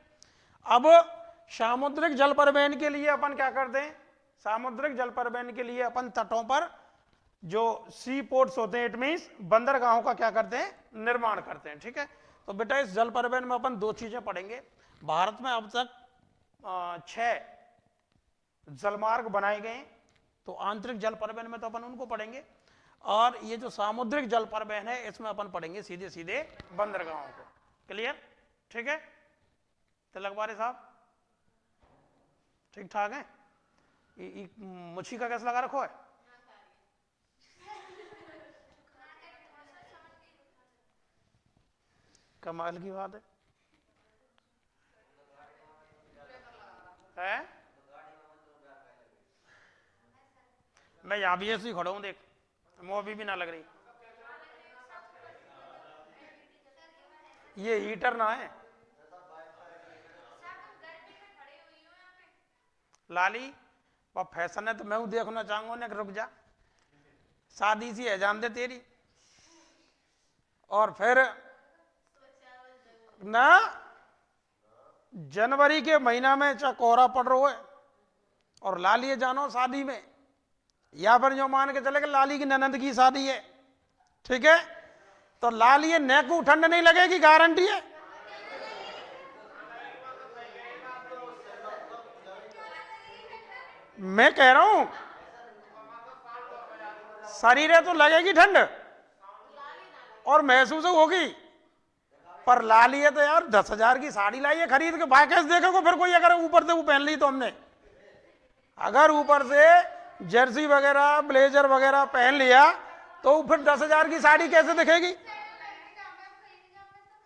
अब सामुद्रिक जल परिवहन के लिए अपन क्या करते हैं, सामुद्रिक जल परिवहन के लिए अपन तटों पर जो सी पोर्ट्स होते हैं, इट मीन्स बंदरगाहों का क्या करते हैं, निर्माण करते हैं। ठीक है। तो बेटा इस जल परिवहन में अपन दो चीजें पढ़ेंगे। भारत में अब तक 6 जलमार्ग बनाए गए, तो आंतरिक जल परिवहन में तो अपन उनको पढ़ेंगे, और ये जो सामुद्रिक जल परिवहन है इसमें अपन पढ़ेंगे सीधे सीधे बंदरगाहों को। क्लियर? ठीक है। तिलक बारे साहब ठीक ठाक है? मुछी का कैसा लगा रखो है? कमाल की बात है? मैं यहां भी ऐसे ही खड़ा हूं, देख मुंह अभी भी ना लग रही। ये हीटर ना है लाली, और फैशन है तो मैं देखना चाहूंगा ना, रुक जा, शादी सी है जान दे तेरी, और फिर ना जनवरी के महीना में चाहे कोहरा पड़ रहा है और लाली जानो शादी में, या फिर जो मान के चले कि लाली की ननद की शादी है, ठीक है, तो लाली नेकू ठंड नहीं लगेगी, गारंटी है। मैं कह रहा हूं शरीर है तो लगेगी ठंड और महसूस होगी, पर लाली है तो यार 10,000 की साड़ी लाई है खरीद के, भाई कैसे देखेगा फिर कोई, अगर ऊपर से वो पहन ली तो हमने, अगर ऊपर से जर्सी वगैरह ब्लेजर वगैरह पहन लिया तो फिर 10,000 की साड़ी कैसे दिखेगी?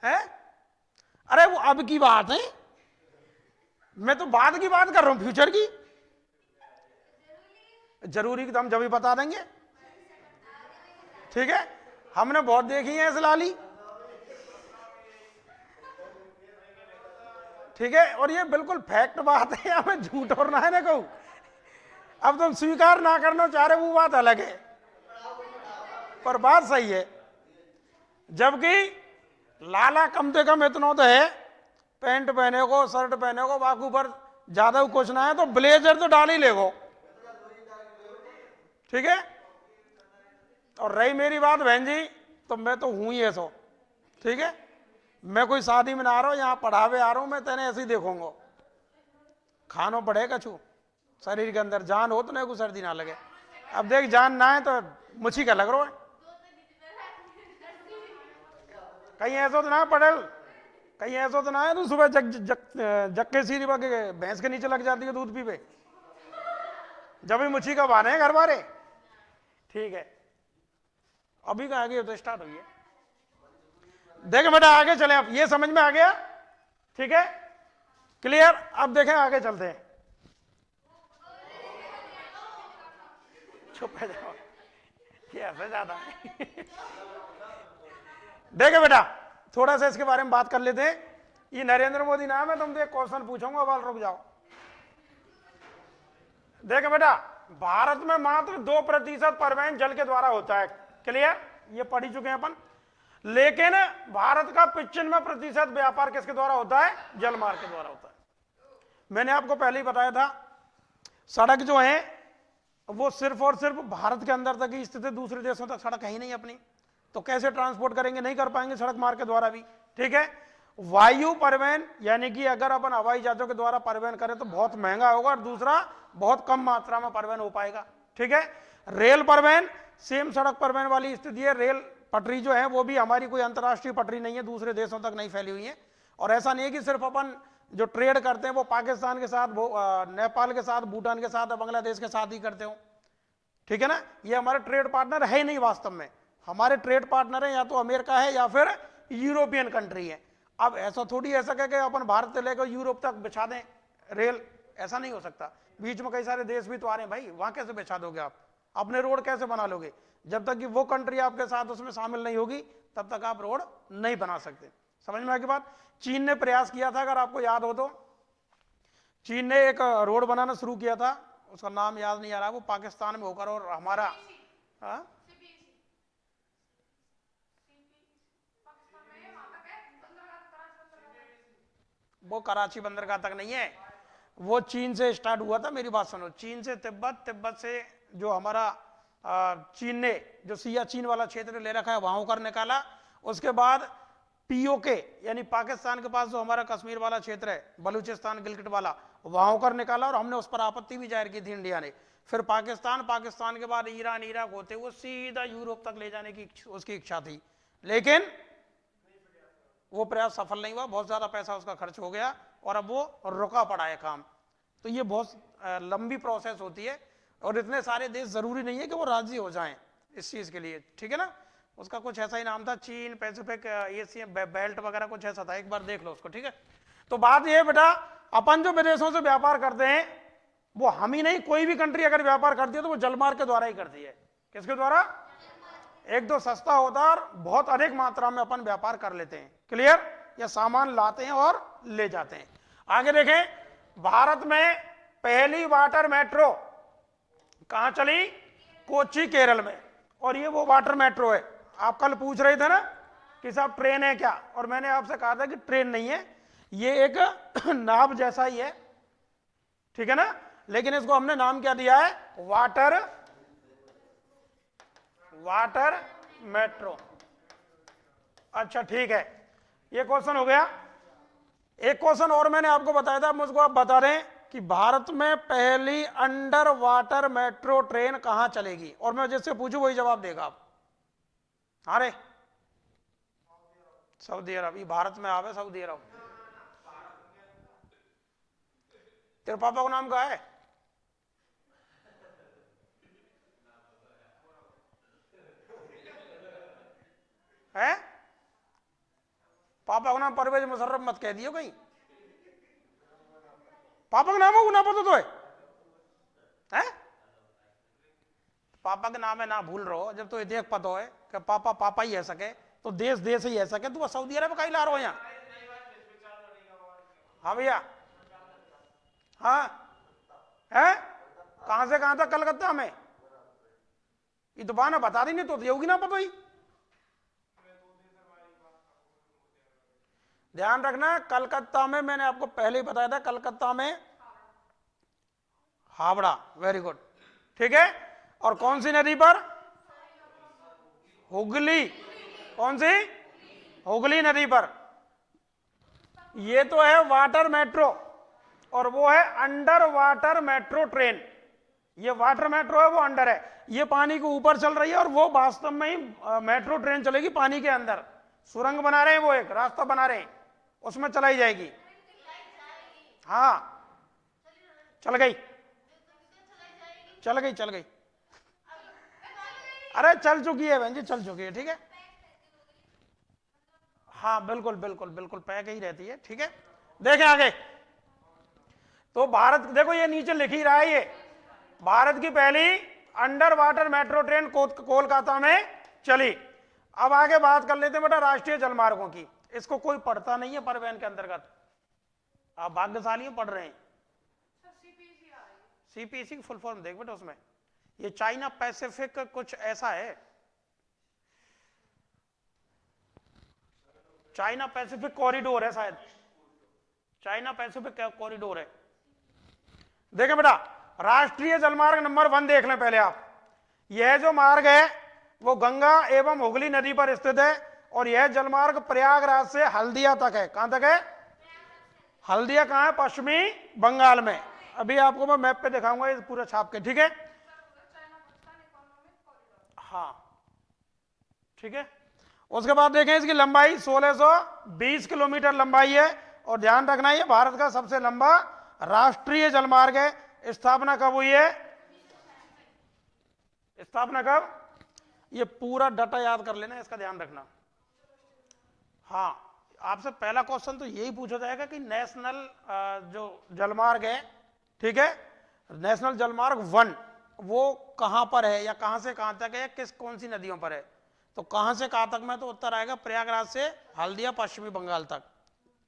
है? अरे वो अब की बात है, मैं तो बाद की बात कर रहा हूं, फ्यूचर की। जरूरी तो हम जब भी बता देंगे। ठीक है। हमने बहुत देखी है इस लाली। ठीक है। और ये बिल्कुल फैक्ट बात है, हमें झूठ और ना है ना कहूं। अब तुम स्वीकार ना करना चाह रहे वो बात अलग है, पर बात सही है। जबकि लाला कम से कम इतना तो है, पैंट पहने को, शर्ट पहने को, बाकी ऊपर ज्यादा कुछ ना है तो ब्लेजर तो डाल ही लेगो। ठीक है। और रही मेरी बात बहन जी, तो मैं तो हूं ही ऐसा। ठीक है। मैं कोई शादी में ना आ रहा हूं, यहां पढ़ावे आ रहा हूं, मैं तेने ऐसे ही देखूंगा, खानो पड़ेगा छू, शरीर के अंदर जान हो तो नहीं को सर्दी ना लगे। अब देख जान ना है तो मुछी का लग रहा है, कहीं ऐसा तो ना पड़े, कहीं ऐसा तो ना है तो सुबह जग के सीरी बाके भैंस के नीचे लग जाती है दूध पी पे, जब भी मुछी का बहाने घर बारे। ठीक है। अभी का आगे तो स्टार्ट हुई है। देखें बेटा आगे चले, अब ये समझ में आ गया? ठीक है, क्लियर? अब देखें आगे चलते हैं। चुप है जाओ, ये ऐसे ज्यादा है। देखे बेटा थोड़ा सा इसके बारे में बात कर लेते हैं। ये नरेंद्र मोदी नाम है, तुमसे एक क्वेश्चन पूछूंगा, बाल रुक जाओ। देखे बेटा भारत में मात्र 2% परिवहन जल के द्वारा होता है। क्लियर? ये पढ़ ही चुके हैं अपन। लेकिन भारत का 95% व्यापार किसके द्वारा होता है? जलमार्ग के द्वारा होता है। मैंने आपको पहले ही बताया था, सड़क जो है वो सिर्फ और सिर्फ भारत के अंदर तक ही स्थित है, दूसरे देशों तक सड़क है ही नहीं अपनी, तो कैसे ट्रांसपोर्ट करेंगे? नहीं कर पाएंगे सड़क मार्ग के द्वारा भी। ठीक है। वायु परिवहन यानी कि अगर अपन हवाई जहाजों के द्वारा परिवहन करें तो बहुत महंगा होगा, और दूसरा बहुत कम मात्रा में परिवहन हो पाएगा। ठीक है। रेल परिवहन सेम सड़क परिवहन वाली स्थिति है। रेल पटरी जो है वो भी हमारी कोई अंतर्राष्ट्रीय पटरी नहीं है, दूसरे देशों तक नहीं फैली हुई है। और ऐसा नहीं है कि सिर्फ अपन जो ट्रेड करते हैं वो पाकिस्तान के साथ, नेपाल के साथ, भूटान के साथ, बांग्लादेश के साथ ही करते हो। ठीक है ना। ये हमारे ट्रेड पार्टनर है ही नहीं, वास्तव में हमारे ट्रेड पार्टनर है या तो अमेरिका है या फिर यूरोपियन कंट्री है। अब ऐसा थोड़ी ऐसा कह के अपन भारत से लेकर यूरोप तक बिछा दें रेल, ऐसा नहीं हो सकता। बीच में कई सारे देश भी तो आ रहे हैं भाई, वहां कैसे बिछा दोगे आप? अपने रोड कैसे बना लोगे? जब तक कि वो कंट्री आपके साथ उसमें शामिल नहीं होगी तब तक आप रोड नहीं बना सकते। समझ में आगे बात? चीन ने प्रयास किया था, अगर आपको याद हो तो, चीन ने एक रोड बनाना शुरू किया था, उसका नाम याद नहीं आ रहा, वो पाकिस्तान में होकर और हमारा वो कराची बंदरगाह तक नहीं है, वो चीन से स्टार्ट हुआ था। मेरी बात सुनो, चीन से तिब्बत, तिब्बत से जो हमारा चीन ने जो सियाचिन वाला क्षेत्र ले रखा है वहां होकर निकाला। उसके बाद पीओके यानी पाकिस्तान के पास जो हमारा कश्मीर वाला क्षेत्र है, बलूचिस्तान गिलगिट वाला, वहां होकर निकाला और हमने उस पर आपत्ति भी जाहिर की थी इंडिया ने। फिर पाकिस्तान, पाकिस्तान के बाद ईरान, इराक होते हुए सीधा यूरोप तक ले जाने की उसकी इच्छा थी, लेकिन वो प्रयास सफल नहीं हुआ, बहुत ज्यादा पैसा उसका खर्च हो गया और अब वो रुका पड़ा है काम। तो ये बहुत लंबी प्रोसेस होती है और इतने सारे देश जरूरी नहीं है कि वो राजी हो जाएं इस चीज के लिए, ठीक है ना। उसका कुछ ऐसा ही नाम था, चीन पैसिफिक एशियन बेल्ट वगैरह कुछ ऐसा था, एक बार देख लो उसको, ठीक है। तो बात ये बेटा, अपन जो विदेशों से व्यापार करते हैं वो हम ही नहीं, कोई भी कंट्री अगर व्यापार करती है तो वो जलमार्ग के द्वारा ही करती है। किसके द्वारा? एक दो सस्ता होता है और बहुत अधिक मात्रा में अपन व्यापार कर लेते हैं, क्लियर, या सामान लाते हैं और ले जाते हैं। आगे देखें, भारत में पहली वाटर मेट्रो कहां चली? कोच्चि केरल में। और ये वो वाटर मेट्रो है, आप कल पूछ रहे थे ना कि साहब ट्रेन है क्या, और मैंने आपसे कहा था कि ट्रेन नहीं है, ये एक नाव जैसा ही है, ठीक है ना, लेकिन इसको हमने नाम क्या दिया है? Water metro. अच्छा ठीक है, ये क्वेश्चन हो गया। एक क्वेश्चन और मैंने आपको बताया था, मुझको आप बता दें कि भारत में पहली अंडर वाटर मेट्रो ट्रेन कहां चलेगी, और मैं जिससे पूछूं वही जवाब देगा आप। अरे सऊदी अरब, ये भारत में आवे सऊदी अरब। तेरे पापा का नाम क्या है? है? पापा का नाम परवेज मुशर्रफ मत कह दियो कहीं। पापा का नाम हो ना पता तो है? पापा के नाम है ना भूल रहो, जब तो ये देख पता है कि पापा पापा ही है सके तो देश देश ही है सके, तू सऊदी अरब का ही ला रहा हो यहाँ? हाँ भैया, हाँ है, कहां से कहां तक? कलकत्ता में। ये तो बाना बता दी, नहीं तो होगी ना पता ही। ध्यान रखना, कलकत्ता में, मैंने आपको पहले ही बताया था, कलकत्ता में हावड़ा, वेरी गुड, ठीक है। और कौन सी नदी पर? हुगली। कौन सी? हुगली नदी पर। ये तो है वाटर मेट्रो और वो है अंडर वाटर मेट्रो ट्रेन। ये वाटर मेट्रो है, वो अंडर है, ये पानी के ऊपर चल रही है और वो वास्तव में ही मेट्रो ट्रेन चलेगी पानी के अंदर। सुरंग बना रहे हैं, वो एक रास्ता बना रहे हैं, उसमें चलाई जाएगी। हाँ चल गई, चल गई, चल गई, अरे चल चुकी है बहन जी, चल चुकी है, ठीक है। हाँ बिल्कुल बिल्कुल बिल्कुल पैक ही रहती है, ठीक है। देखें आगे, तो भारत, देखो ये नीचे लिख ही रहा है, ये भारत की पहली under water metro train Kolkata में चली। अब आगे बात कर लेते हैं बेटा राष्ट्रीय जलमार्गों की। इसको कोई पढ़ता नहीं है परिवहन के अंतर्गत, आप भाग्यशाली पढ़ रहे हैं। सीपीसी की फुल फॉर्म देख बेटा, उसमें ये चाइना पैसिफिक कुछ ऐसा है, चाइना पैसिफिक कॉरिडोर है शायद, चाइना पैसिफिक कॉरिडोर है। देखें बेटा, राष्ट्रीय जलमार्ग नंबर 1 देख लें पहले आप। यह जो मार्ग है वो गंगा एवं हुगली नदी पर स्थित है और यह जलमार्ग प्रयागराज से हल्दिया तक है। कहां तक है? हल्दिया कहां है? पश्चिमी बंगाल में। अभी आपको मैं मैप पे दिखाऊंगा ये पूरा छाप के, ठीक है। हाँ ठीक है। उसके बाद देखें इसकी लंबाई 1620 किलोमीटर लंबाई है और ध्यान रखना ये भारत का सबसे लंबा राष्ट्रीय जलमार्ग है। स्थापना कब हुई है? स्थापना कब? ये पूरा डाटा याद कर लेना, इसका ध्यान रखना। हाँ आपसे पहला क्वेश्चन तो यही पूछा जाएगा कि नेशनल जो जलमार्ग है, ठीक है। नेशनल जलमार्ग 1 वो कहां पर है या कहां से कहां तक है, किस कौन सी नदियों पर है? तो कहां से कहां तक में, तो उत्तर आएगा प्रयागराज से हल्दिया पश्चिमी बंगाल तक।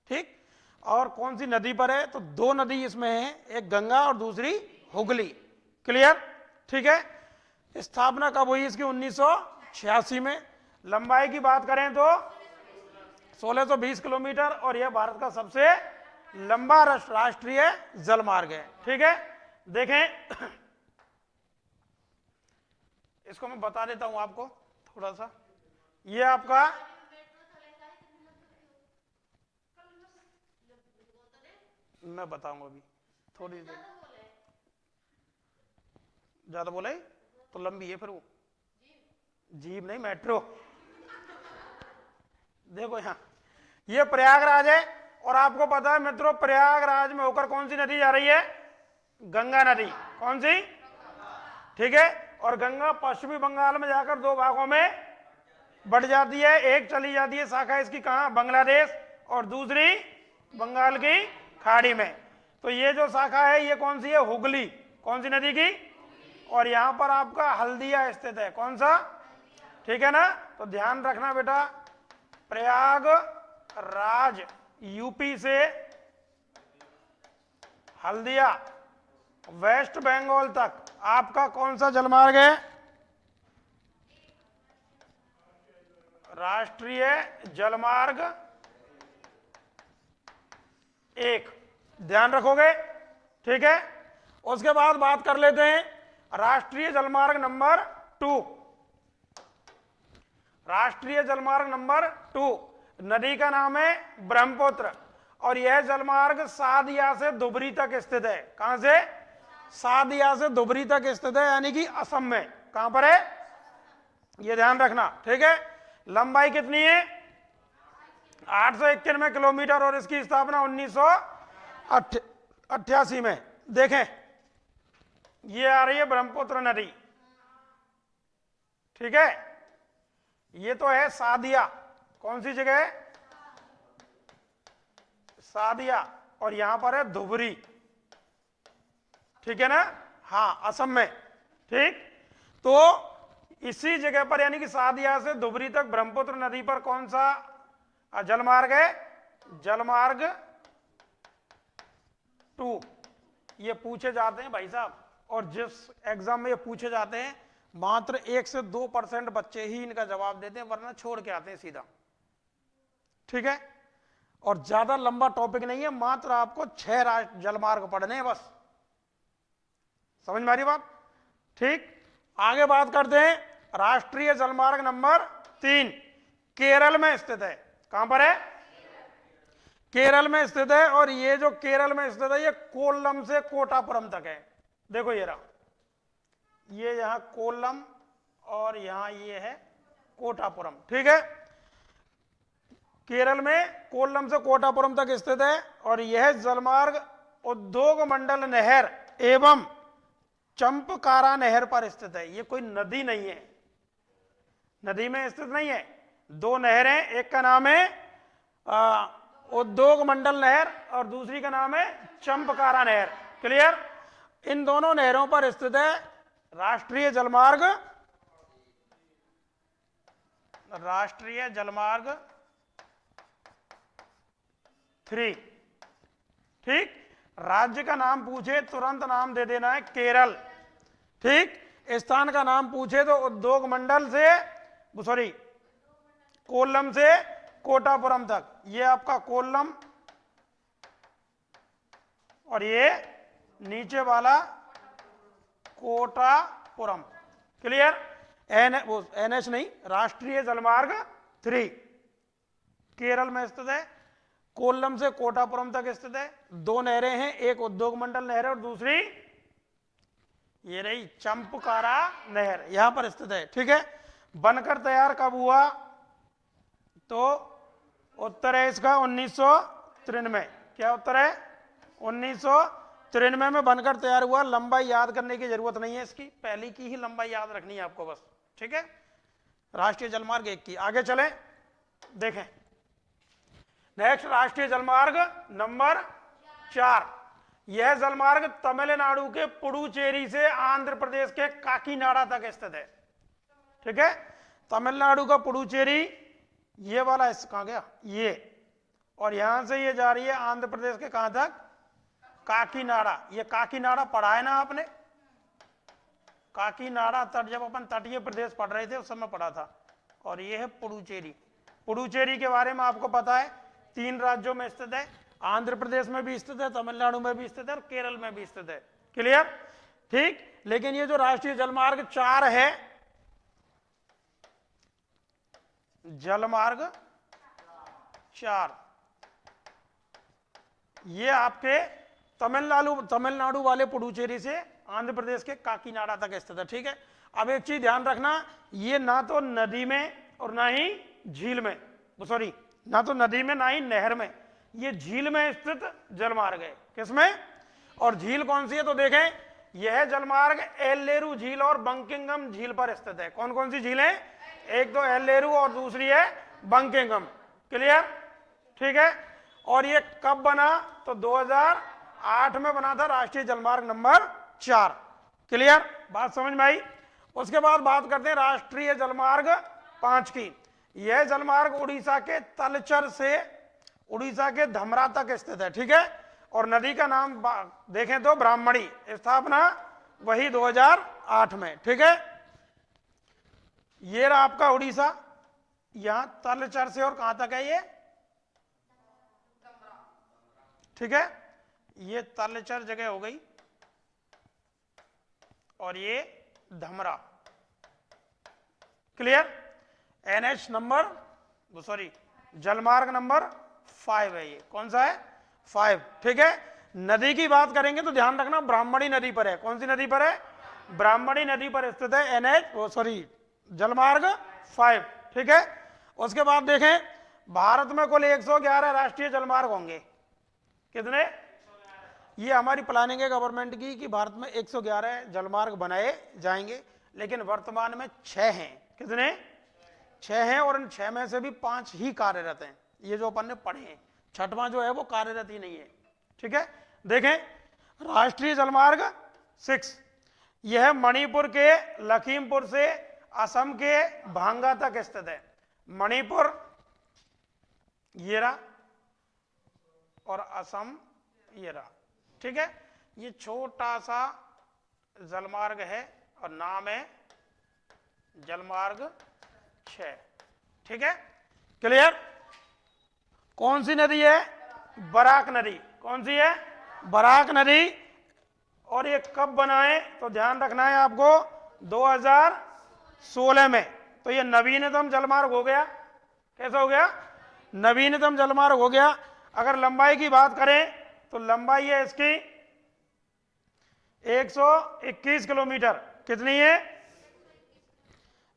ठीक। और कौन सी नदी पर है? तो दो नदी इसमें है, एक गंगा और दूसरी हुगली। क्लियर? ठीक है। स्थापना कब हुई इसकी? 1986 में। लंबाई की बात करें तो 1620 किलोमीटर, और यह भारत का सबसे लंबा राष्ट्रीय जलमार्ग है। ठीक है। देखें इसको मैं बता देता हूं आपको थोड़ा सा। ये आपका मैं बताऊंगा अभी थोड़ी देर। ज्यादा बोले तो लंबी है फिर वो। जीप नहीं, मेट्रो। देखो यहां ये प्रयागराज है, और आपको पता है मित्रों प्रयागराज में होकर कौन सी नदी जा रही है? गंगा नदी। कौन सी? ठीक है। और गंगा पश्चिमी बंगाल में जाकर दो भागों में बढ़ जाती है। एक चली जाती है शाखा इसकी कहां? बांग्लादेश, और दूसरी बंगाल की खाड़ी में। तो ये जो शाखा है ये कौन सी है? हुगली। कौन सी नदी की? और यहां पर आपका हल्दिया स्थित है। कौन सा? ठीक है ना। तो ध्यान रखना बेटा, प्रयागराज यूपी से हल्दिया वेस्ट बंगाल तक आपका कौन सा जलमार्ग है? राष्ट्रीय जलमार्ग 1। ध्यान रखोगे? ठीक है। उसके बाद बात कर लेते हैं राष्ट्रीय जलमार्ग नंबर 2। राष्ट्रीय जलमार्ग नंबर 2 नदी का नाम है ब्रह्मपुत्र, और यह जलमार्ग सादिया से धुबरी तक स्थित है। कहां से? सादिया से धुबरी तक स्थित है, यानी कि असम में। कहां पर है? यह ध्यान रखना। ठीक है। लंबाई कितनी है? 891 किलोमीटर, और इसकी स्थापना 1988 में। देखें ये आ रही है ब्रह्मपुत्र नदी। ठीक है। ये तो है सादिया। कौन सी जगह है? सादिया, और यहां पर है धुबरी। ठीक है ना। हाँ, असम में। ठीक। तो इसी जगह पर यानी कि सादिया से धुबरी तक ब्रह्मपुत्र नदी पर कौन सा जलमार्ग है? जलमार्ग 2। ये पूछे जाते हैं भाई साहब, और जिस एग्जाम में ये पूछे जाते हैं मात्र 1 से 2% बच्चे ही इनका जवाब देते हैं, वरना छोड़ के आते हैं सीधा। ठीक है। और ज्यादा लंबा टॉपिक नहीं है, मात्र आपको 6 जलमार्ग पढ़ने हैं बस। समझ में आ रही बात? ठीक। आगे बात करते हैं राष्ट्रीय जलमार्ग नंबर 3 केरल में स्थित है। कहां पर है? केरल में स्थित है, और ये जो केरल में स्थित है ये कोल्लम से कोटापुरम तक है। देखो ये रहा, ये यहां कोल्लम और यहां ये है कोटापुरम। ठीक है। केरल में कोल्लम से कोटापुरम तक स्थित है, और यह जलमार्ग उद्योग मंडल नहर एवं चंपकारा नहर पर स्थित है। ये कोई नदी नहीं है, नदी में स्थित नहीं है। 2 नहरें, एक का नाम है उद्योग मंडल नहर, और दूसरी का नाम है चंपकारा नहर। क्लियर? इन दोनों नहरों पर स्थित है राष्ट्रीय जलमार्ग 3। ठीक। राज्य का नाम पूछे तुरंत नाम दे देना है केरल। ठीक। स्थान का नाम पूछे तो उद्योग मंडल से कोल्लम से कोटापुरम तक। ये आपका कोल्लम, और ये नीचे वाला कोटापुरम। क्लियर? NH नहीं, राष्ट्रीय जलमार्ग 3 केरल में स्थित है, कोल्लम से कोटापुरम तक स्थित है। 2 नहरें हैं, एक उद्योग मंडल नहर और दूसरी ये रही चंपकारा नहर, यहां पर स्थित है। ठीक है। बनकर तैयार कब हुआ? तो उत्तर है इसका 1993। क्या उत्तर है? 1993 में बनकर तैयार हुआ। लंबाई याद करने की जरूरत नहीं है इसकी, पहली की ही लंबाई याद रखनी है आपको बस। ठीक है। राष्ट्रीय जलमार्ग 1 की। आगे चलें, देखें नेक्स्ट राष्ट्रीय जलमार्ग नंबर 4 यह जलमार्ग तमिलनाडु के पुडुचेरी से आंध्र प्रदेश के काकीनाडा तक स्थित है। ठीक है, तमिलनाडु का पुडुचेरी ये वाला कहां गया ये, और यहां से ये जा रही है आंध्र प्रदेश के कहां तक, काकीनाडा। ये काकीनाडा पढ़ा है ना आपने, काकीनाडा तट, जब अपन तटीय प्रदेश पढ़ रहे थे उस समय पढ़ा था। और ये है पुडुचेरी। पुडुचेरी के बारे में आपको पता है 3 राज्यों में स्थित है, आंध्र प्रदेश में भी स्थित है, तमिलनाडु में भी स्थित है और केरल में भी स्थित है। क्लियर? ठीक। लेकिन ये जो राष्ट्रीय जलमार्ग 4 है, जलमार्ग 4, ये आपके तमिलनाडु वाले पुडुचेरी से आंध्र प्रदेश के काकीनाडा तक स्थित है। ठीक है, अब एक चीज ध्यान रखना, ये ना तो नदी में और ना ही झील में, सॉरी, ना तो नदी में ना ही नहर में, ये झील में स्थित जलमार्ग है। किसमें? और झील कौन सी है तो देखें, यह जलमार्ग एल्लेरू झील और बंकिंगम झील पर स्थित है। कौन कौन सी झील है? एक तो एल्लेरू और दूसरी है बंकिंगम। क्लियर? ठीक है। और ये कब बना तो 2008 में बना था, राष्ट्रीय जलमार्ग नंबर 4। क्लियर? बात समझ में आई? उसके बाद बात करते हैं राष्ट्रीय जलमार्ग 5 की। यह जलमार्ग उड़ीसा के तलचर से उड़ीसा के धमरा तक स्थित है। ठीक है, और नदी का नाम देखें तो ब्राह्मणी, स्थापना वही 2008 में। ठीक है, ये रहा आपका उड़ीसा, यहां तलचर से और कहां तक है ये, ठीक है, ये तलचर जगह हो गई और ये Dhamra. Clear? NH number, sorry, जलमार्ग नंबर 5 है ये। कौन सा है? 5। ठीक है, नदी की बात करेंगे तो ध्यान रखना ब्राह्मणी नदी पर है। कौन सी नदी पर है? ब्राह्मणी नदी पर स्थित है एनएच, सॉरी, जलमार्ग 5। ठीक है, उसके बाद देखें, भारत में कुल 111 राष्ट्रीय जलमार्ग होंगे। कितने? ये हमारी प्लानिंग है गवर्नमेंट की कि भारत में 111 जलमार्ग बनाए जाएंगे, लेकिन वर्तमान में 6 हैं। कितने? 6 हैं, और इन 6 में से भी 5 ही कार्यरत हैं। ये जो अपन ने पढ़े हैं, 6वां जो है वो कार्यरत ही नहीं है। ठीक है, देखें, राष्ट्रीय जलमार्ग 6, यह मणिपुर के लखीमपुर से असम के भांगा तक स्थित है। मणिपुर ये रहा और असम ये रहा। ठीक है, ये छोटा सा जलमार्ग है और नाम है जलमार्ग 6। ठीक है, क्लियर? कौन सी नदी है? बराक नदी। कौन सी है? बराक नदी। और ये कब बनाए तो ध्यान रखना है आपको, 2016 में। तो ये नवीनतम जलमार्ग हो गया। कैसा हो गया? नवीनतम जलमार्ग हो गया। अगर लंबाई की बात करें तो लंबाई है इसकी 121 किलोमीटर। कितनी है?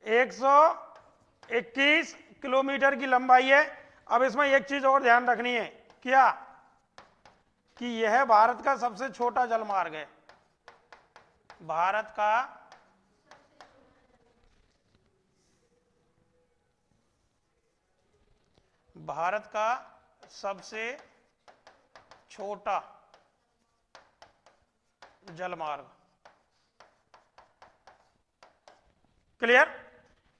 121 किलोमीटर की लंबाई है। अब इसमें एक चीज और ध्यान रखनी है, क्या? कि यह भारत का सबसे छोटा जलमार्ग है। भारत का सबसे छोटा जलमार्ग। क्लियर?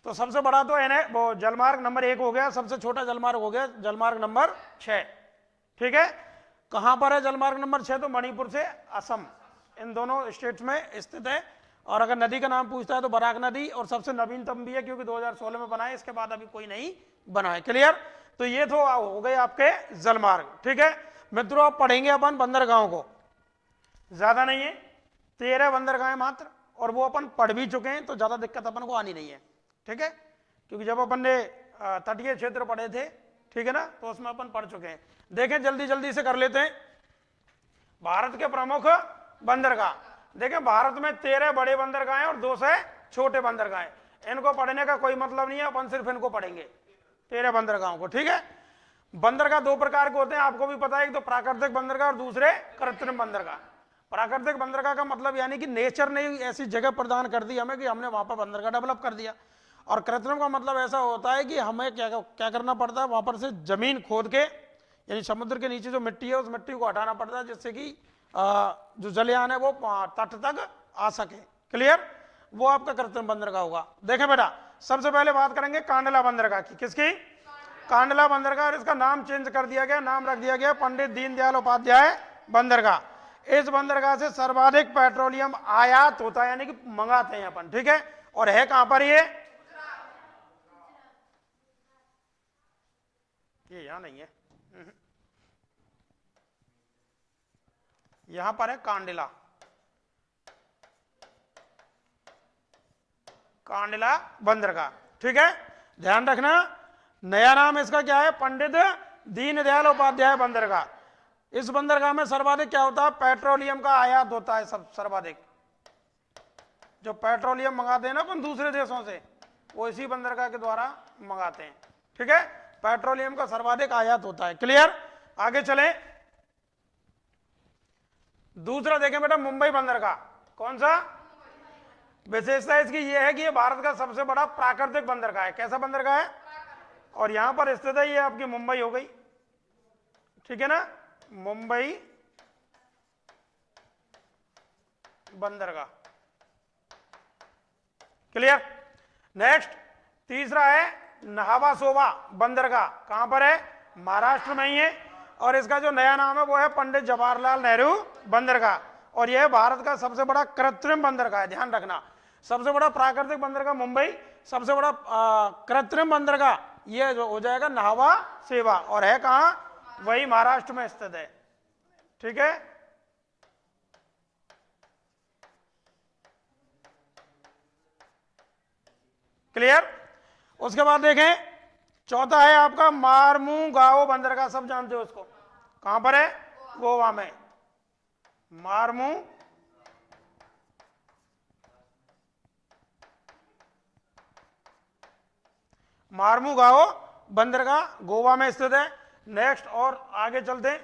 तो सबसे बड़ा तो वो जलमार्ग नंबर 1 हो गया, सबसे छोटा जलमार्ग हो गया जलमार्ग नंबर 6। ठीक है, कहां पर है जलमार्ग नंबर 6? तो मणिपुर से असम, इन दोनों स्टेट्स में स्थित है। और अगर नदी का नाम पूछता है तो बराक नदी, और सबसे नवीनतम भी है क्योंकि 2016 में बना है, इसके बाद अभी कोई नहीं बना है। क्लियर? तो ये तो हो गए आपके जलमार्ग। ठीक है मित्रों, अब पढ़ेंगे अपन बंदरगाहों को। ज्यादा नहीं है, 13 बंदरगाहें मात्र, और वो अपन पढ़ भी चुके हैं, तो ज्यादा दिक्कत अपन को आनी नहीं है। ठीक है, क्योंकि जब अपन ने तटीय क्षेत्र पढ़े थे, ठीक है ना, तो उसमें अपन पढ़ चुके हैं। देखें, जल्दी जल्दी से कर लेते हैं। भारत के प्रमुख बंदरगाह देखें, भारत में 13 बड़े बंदरगाह हैं और 2 से छोटे बंदरगाह हैं। इनको पढ़ने का कोई मतलब नहीं है, अपन सिर्फ इनको पढ़ेंगे, 13 बंदरगाहों को। ठीक है, बंदरगाह 2 प्रकार के होते हैं, आपको भी पता है, एक तो प्राकृतिक बंदरगाह और दूसरे कृत्रिम बंदरगाह। प्राकृतिक बंदरगाह का मतलब यानी कि नेचर ने ऐसी जगह प्रदान कर दी हमें कि हमने वहां पर बंदरगाह डेवलप कर दिया। और कृत्रिम का मतलब ऐसा होता है कि हमें क्या करना पड़ता है, वहां पर से जमीन खोद के, यानी समुद्र के नीचे जो मिट्टी है उस मिट्टी को हटाना पड़ता है, जिससे कि जो जलयान है वो तट तक आ सके। क्लियर? वो आपका कृत्रिम बंदरगाह होगा। देखें बेटा, सबसे पहले बात करेंगे कांडला बंदरगाह की। किसकी? कांडला बंदरगाह। और इसका नाम चेंज कर दिया गया, नाम रख दिया गया पंडित दीनदयाल उपाध्याय बंदरगाह। इस बंदरगाह से सर्वाधिक पेट्रोलियम आयात होता है, यानी कि मंगाते हैं अपन। ठीक है? और है कहां पर ये यहां नहीं है, यहां पर है कांडला। कांडला बंदरगाह। ठीक है? ध्यान रखना, नया नाम इसका क्या है? पंडित दीनदयाल उपाध्याय बंदरगाह। इस बंदरगाह में सर्वाधिक क्या होता है? पेट्रोलियम का आयात होता है। सब सर्वाधिक जो पेट्रोलियम मंगाते हैं ना अपन दूसरे देशों से, वो इसी बंदरगाह के द्वारा मंगाते हैं। ठीक है? पेट्रोलियम का सर्वाधिक आयात होता है। क्लियर? आगे चलें। दूसरा देखें बेटा, मुंबई बंदरगाह। कौन सा? विशेषता इसकी यह है कि यह भारत का सबसे बड़ा प्राकृतिक बंदरगाह है। कैसा बंदरगाह है? और यहां पर स्थित है, ये आपकी मुंबई हो गई। ठीक है ना? मुंबई बंदरगाह। क्लियर? नेक्स्ट, तीसरा है नहावासोवा बंदरगाह। कहां पर है? महाराष्ट्र में ही है। और इसका जो नया नाम है वो है पंडित जवाहरलाल नेहरू बंदरगाह। और यह भारत का सबसे बड़ा कृत्रिम बंदरगाह है। ध्यान रखना, सबसे बड़ा प्राकृतिक बंदरगाह मुंबई, सबसे बड़ा कृत्रिम बंदरगाह ये जो हो जाएगा नाहवा सेवा। और है कहां? वही महाराष्ट्र में स्थित है। ठीक है? क्लियर? उसके बाद देखें, चौथा है आपका मार्मुगाओ बंदरगाह। सब जानते हो उसको। कहां पर है? गोवा में। मार्मुगाओ बंदरगाह गोवा में स्थित है। नेक्स्ट, और आगे चलते हैं,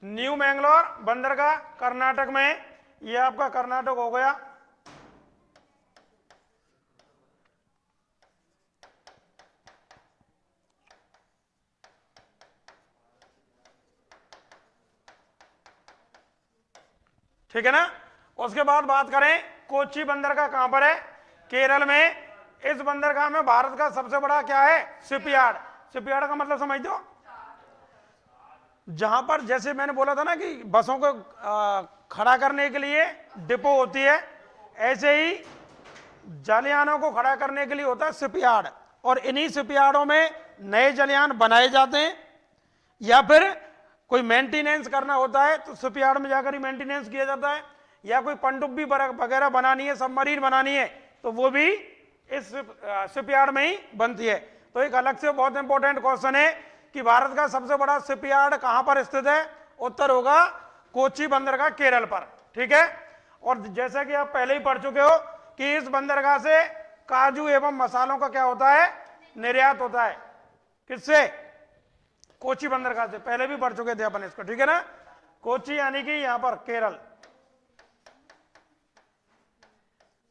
न्यू मैंगलोर बंदरगाह कर्नाटक में। ये आपका कर्नाटक हो गया। ठीक है ना? उसके बाद बात करें कोच्चि बंदरगाह। कहां पर है? केरल में। इस बंदरगाह में भारत का सबसे बड़ा क्या है? शिपयार्ड। शिपयार्ड का मतलब समझते हो? जहां पर जैसे मैंने बोला था ना कि बसों को खड़ा करने के लिए डिपो होती है, ऐसे ही जलयानों को खड़ा करने के लिए होता है शिपयार्ड। और इन्हीं शिपयार्डों में नए जलयान बनाए जाते हैं, या फिर कोई मेंटेनेंस करना होता है तो शिपयार्ड में जाकर ही मेंटेनेंस किया जाता है, या कोई पनडुब्बी वगैरह बनानी है, सबमरीन बनानी है, तो वो भी इस शिपयार्ड में ही बनती है। तो एक अलग से बहुत इंपॉर्टेंट क्वेश्चन है कि भारत का सबसे बड़ा शिपयार्ड कहां पर स्थित है? उत्तर होगा कोच्चि बंदरगाह, केरल पर। ठीक है? और जैसा कि आप पहले ही पढ़ चुके हो कि इस बंदरगाह से काजू एवं मसालों का क्या होता है? निर्यात होता है। किससे? कोच्चि बंदरगाह से। पहले भी पढ़ चुके थे अपन इसको। ठीक है ना? कोच्चि यानी कि यहां पर केरल,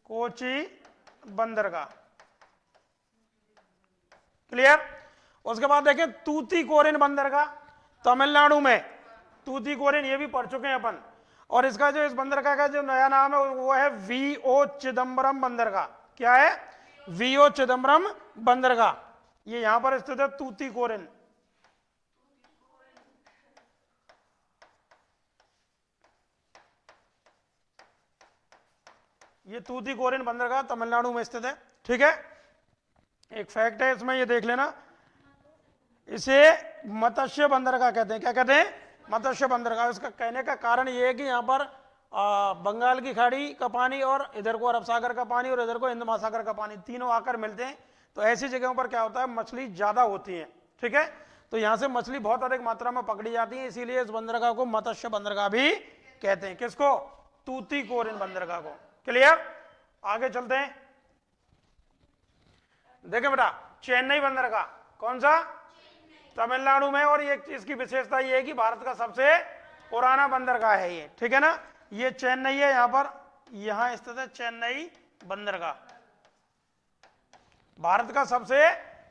कोच्चि बंदरगाह। क्लियर? उसके बाद देखें तूतीकोरिन बंदरगाह तमिलनाडु में। तूतीकोरिन ये भी पढ़ चुके हैं अपन। और इसका जो इस बंदरगाह का जो नया नाम है वो है वीओ चिदम्बरम बंदरगाह। क्या है? वीओ चिदम्बरम बंदरगाह। ये यहां पर स्थित है तूतीकोरिन। ये तूतीकोरिन बंदरगाह तमिलनाडु में स्थित है। ठीक है? एक फैक्ट है इसमें, ये देख लेना, इसे मत्स्य बंदरगाह कहते हैं। क्या कहते हैं? मत्स्य बंदरगाह। इसका कहने का कारण ये है कि यहाँ पर बंगाल की खाड़ी का पानी और इधर को अरब सागर का पानी और इधर को हिंद महासागर का पानी तीनों आकर मिलते हैं। तो ऐसी जगहों पर क्या होता है? मछली ज्यादा होती है। ठीक है? तो यहाँ से मछली बहुत अधिक मात्रा में पकड़ी जाती है, इसीलिए इस बंदरगाह को मत्स्य बंदरगाह भी कहते हैं। किसको? तूतीकोरिन बंदरगाह को। क्लियर? आगे चलते हैं। देखें बेटा, चेन्नई बंदरगाह। कौन सा? तमिलनाडु में। और ये इसकी विशेषता ये है कि भारत का सबसे पुराना बंदरगाह है ये। ठीक है ना? ये चेन्नई है, यहां पर यहां स्थित है चेन्नई बंदरगाह। भारत का सबसे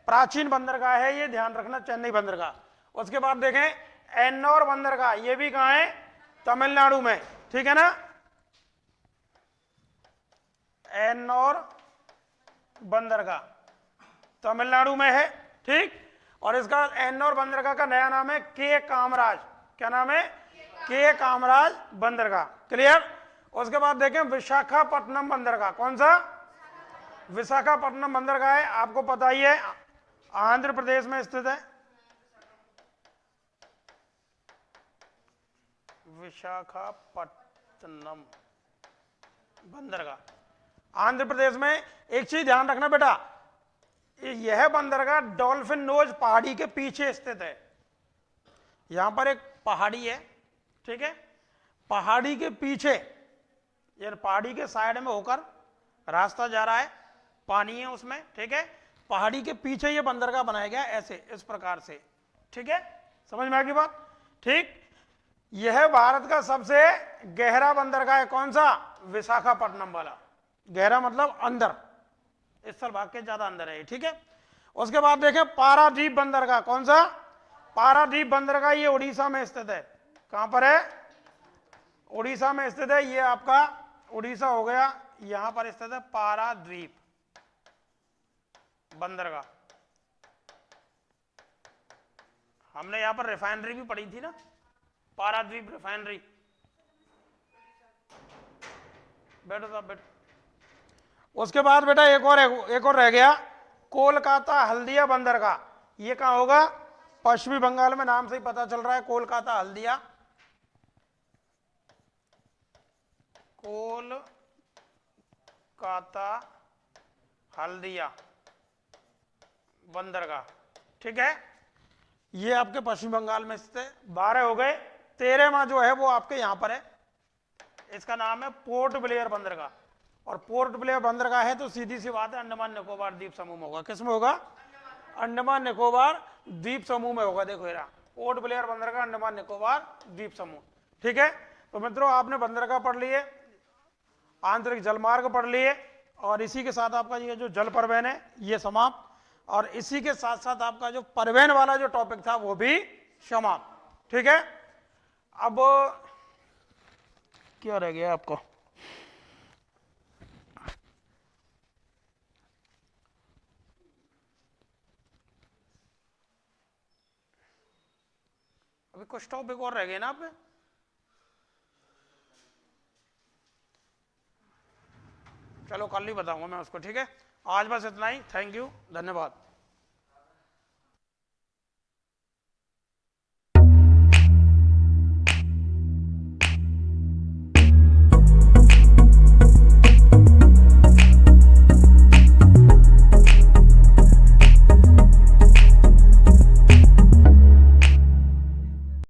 प्राचीन बंदरगाह है ये, ध्यान रखना, चेन्नई बंदरगाह। उसके बाद देखें एन्नौर बंदरगाह। ये भी कहां है? तमिलनाडु में, ठीक है ना, एन्नोर बंदरगाह तमिलनाडु में है, ठीक। और इसका एन्नोर बंदरगाह का नया नाम है के कामराज। क्या नाम है? के कामराज बंदरगाह। क्लियर। उसके बाद देखें विशाखापट्टनम बंदरगाह। कौन सा? विशाखापट्टनम बंदरगाह है, आपको पता ही है, आंध्र प्रदेश में स्थित है। विशाखापट्टनम बंदरगाह आंध्र प्रदेश में। एक चीज ध्यान रखना बेटा, यह बंदरगाह डॉल्फिन नोज पहाड़ी के पीछे स्थित है। यहां पर एक पहाड़ी है, ठीक है, पहाड़ी के पीछे, यार पहाड़ी के साइड में होकर रास्ता जा रहा है, पानी है उसमें, ठीक है, पहाड़ी के पीछे ये बंदरगाह बनाया गया ऐसे, इस प्रकार से, ठीक है। समझ में आ गई बात? ठीक। यह भारत का सबसे गहरा बंदरगाह है। कौन सा? विशाखापट्टनम वाला। गहरा मतलब अंदर, स्थल भाग के ज्यादा अंदर है, ठीक है। उसके बाद देखें पारादीप बंदरगाह। कौन सा? पारादीप बंदरगाह, ये उड़ीसा में स्थित है। कहां पर है? उड़ीसा में स्थित है। ये आपका उड़ीसा हो गया, यहां पर स्थित है पारादीप बंदरगाह। हमने यहां पर रिफाइनरी भी पढ़ी थी ना, पारादीप रिफाइनरी। बैठो साहब बैठो। उसके बाद बेटा एक और रह गया, कोलकाता हल्दिया बंदरगाह। ये कहां होगा? पश्चिमी बंगाल में, नाम से ही पता चल रहा है, कोलकाता हल्दिया, कोलकाता हल्दिया बंदरगाह, ठीक है। ये आपके पश्चिम बंगाल में स्थित है। 12 हो गए। 13वां जो है वो आपके यहां पर है, इसका नाम है पोर्ट ब्लेयर बंदरगाह। और पोर्ट ब्लेयर बंदरगाह है तो सीधी सी बात है, अंडमान निकोबार द्वीप समूह में होगा। किस में होगा? अंडमान निकोबार द्वीप समूह में होगा। देखो ये पोर्ट ब्लेयर बंदरगाह, अंडमान निकोबार द्वीप समूह, ठीक है। तो मित्रों आपने बंदरगाह पढ़ लिए, आंतरिक जलमार्ग पढ़ लिए, और इसी के साथ आपका ये जो जल परिवहन है ये समाप्त, और इसी के साथ साथ आपका जो परिवहन वाला जो टॉपिक था वो भी समाप्त, ठीक है। अब क्या रह गया आपको? अभी कुछ टॉपिक और रह गए ना आप में? चलो कल ही बताऊंगा मैं उसको, ठीक है। आज बस इतना ही। थैंक यू, धन्यवाद।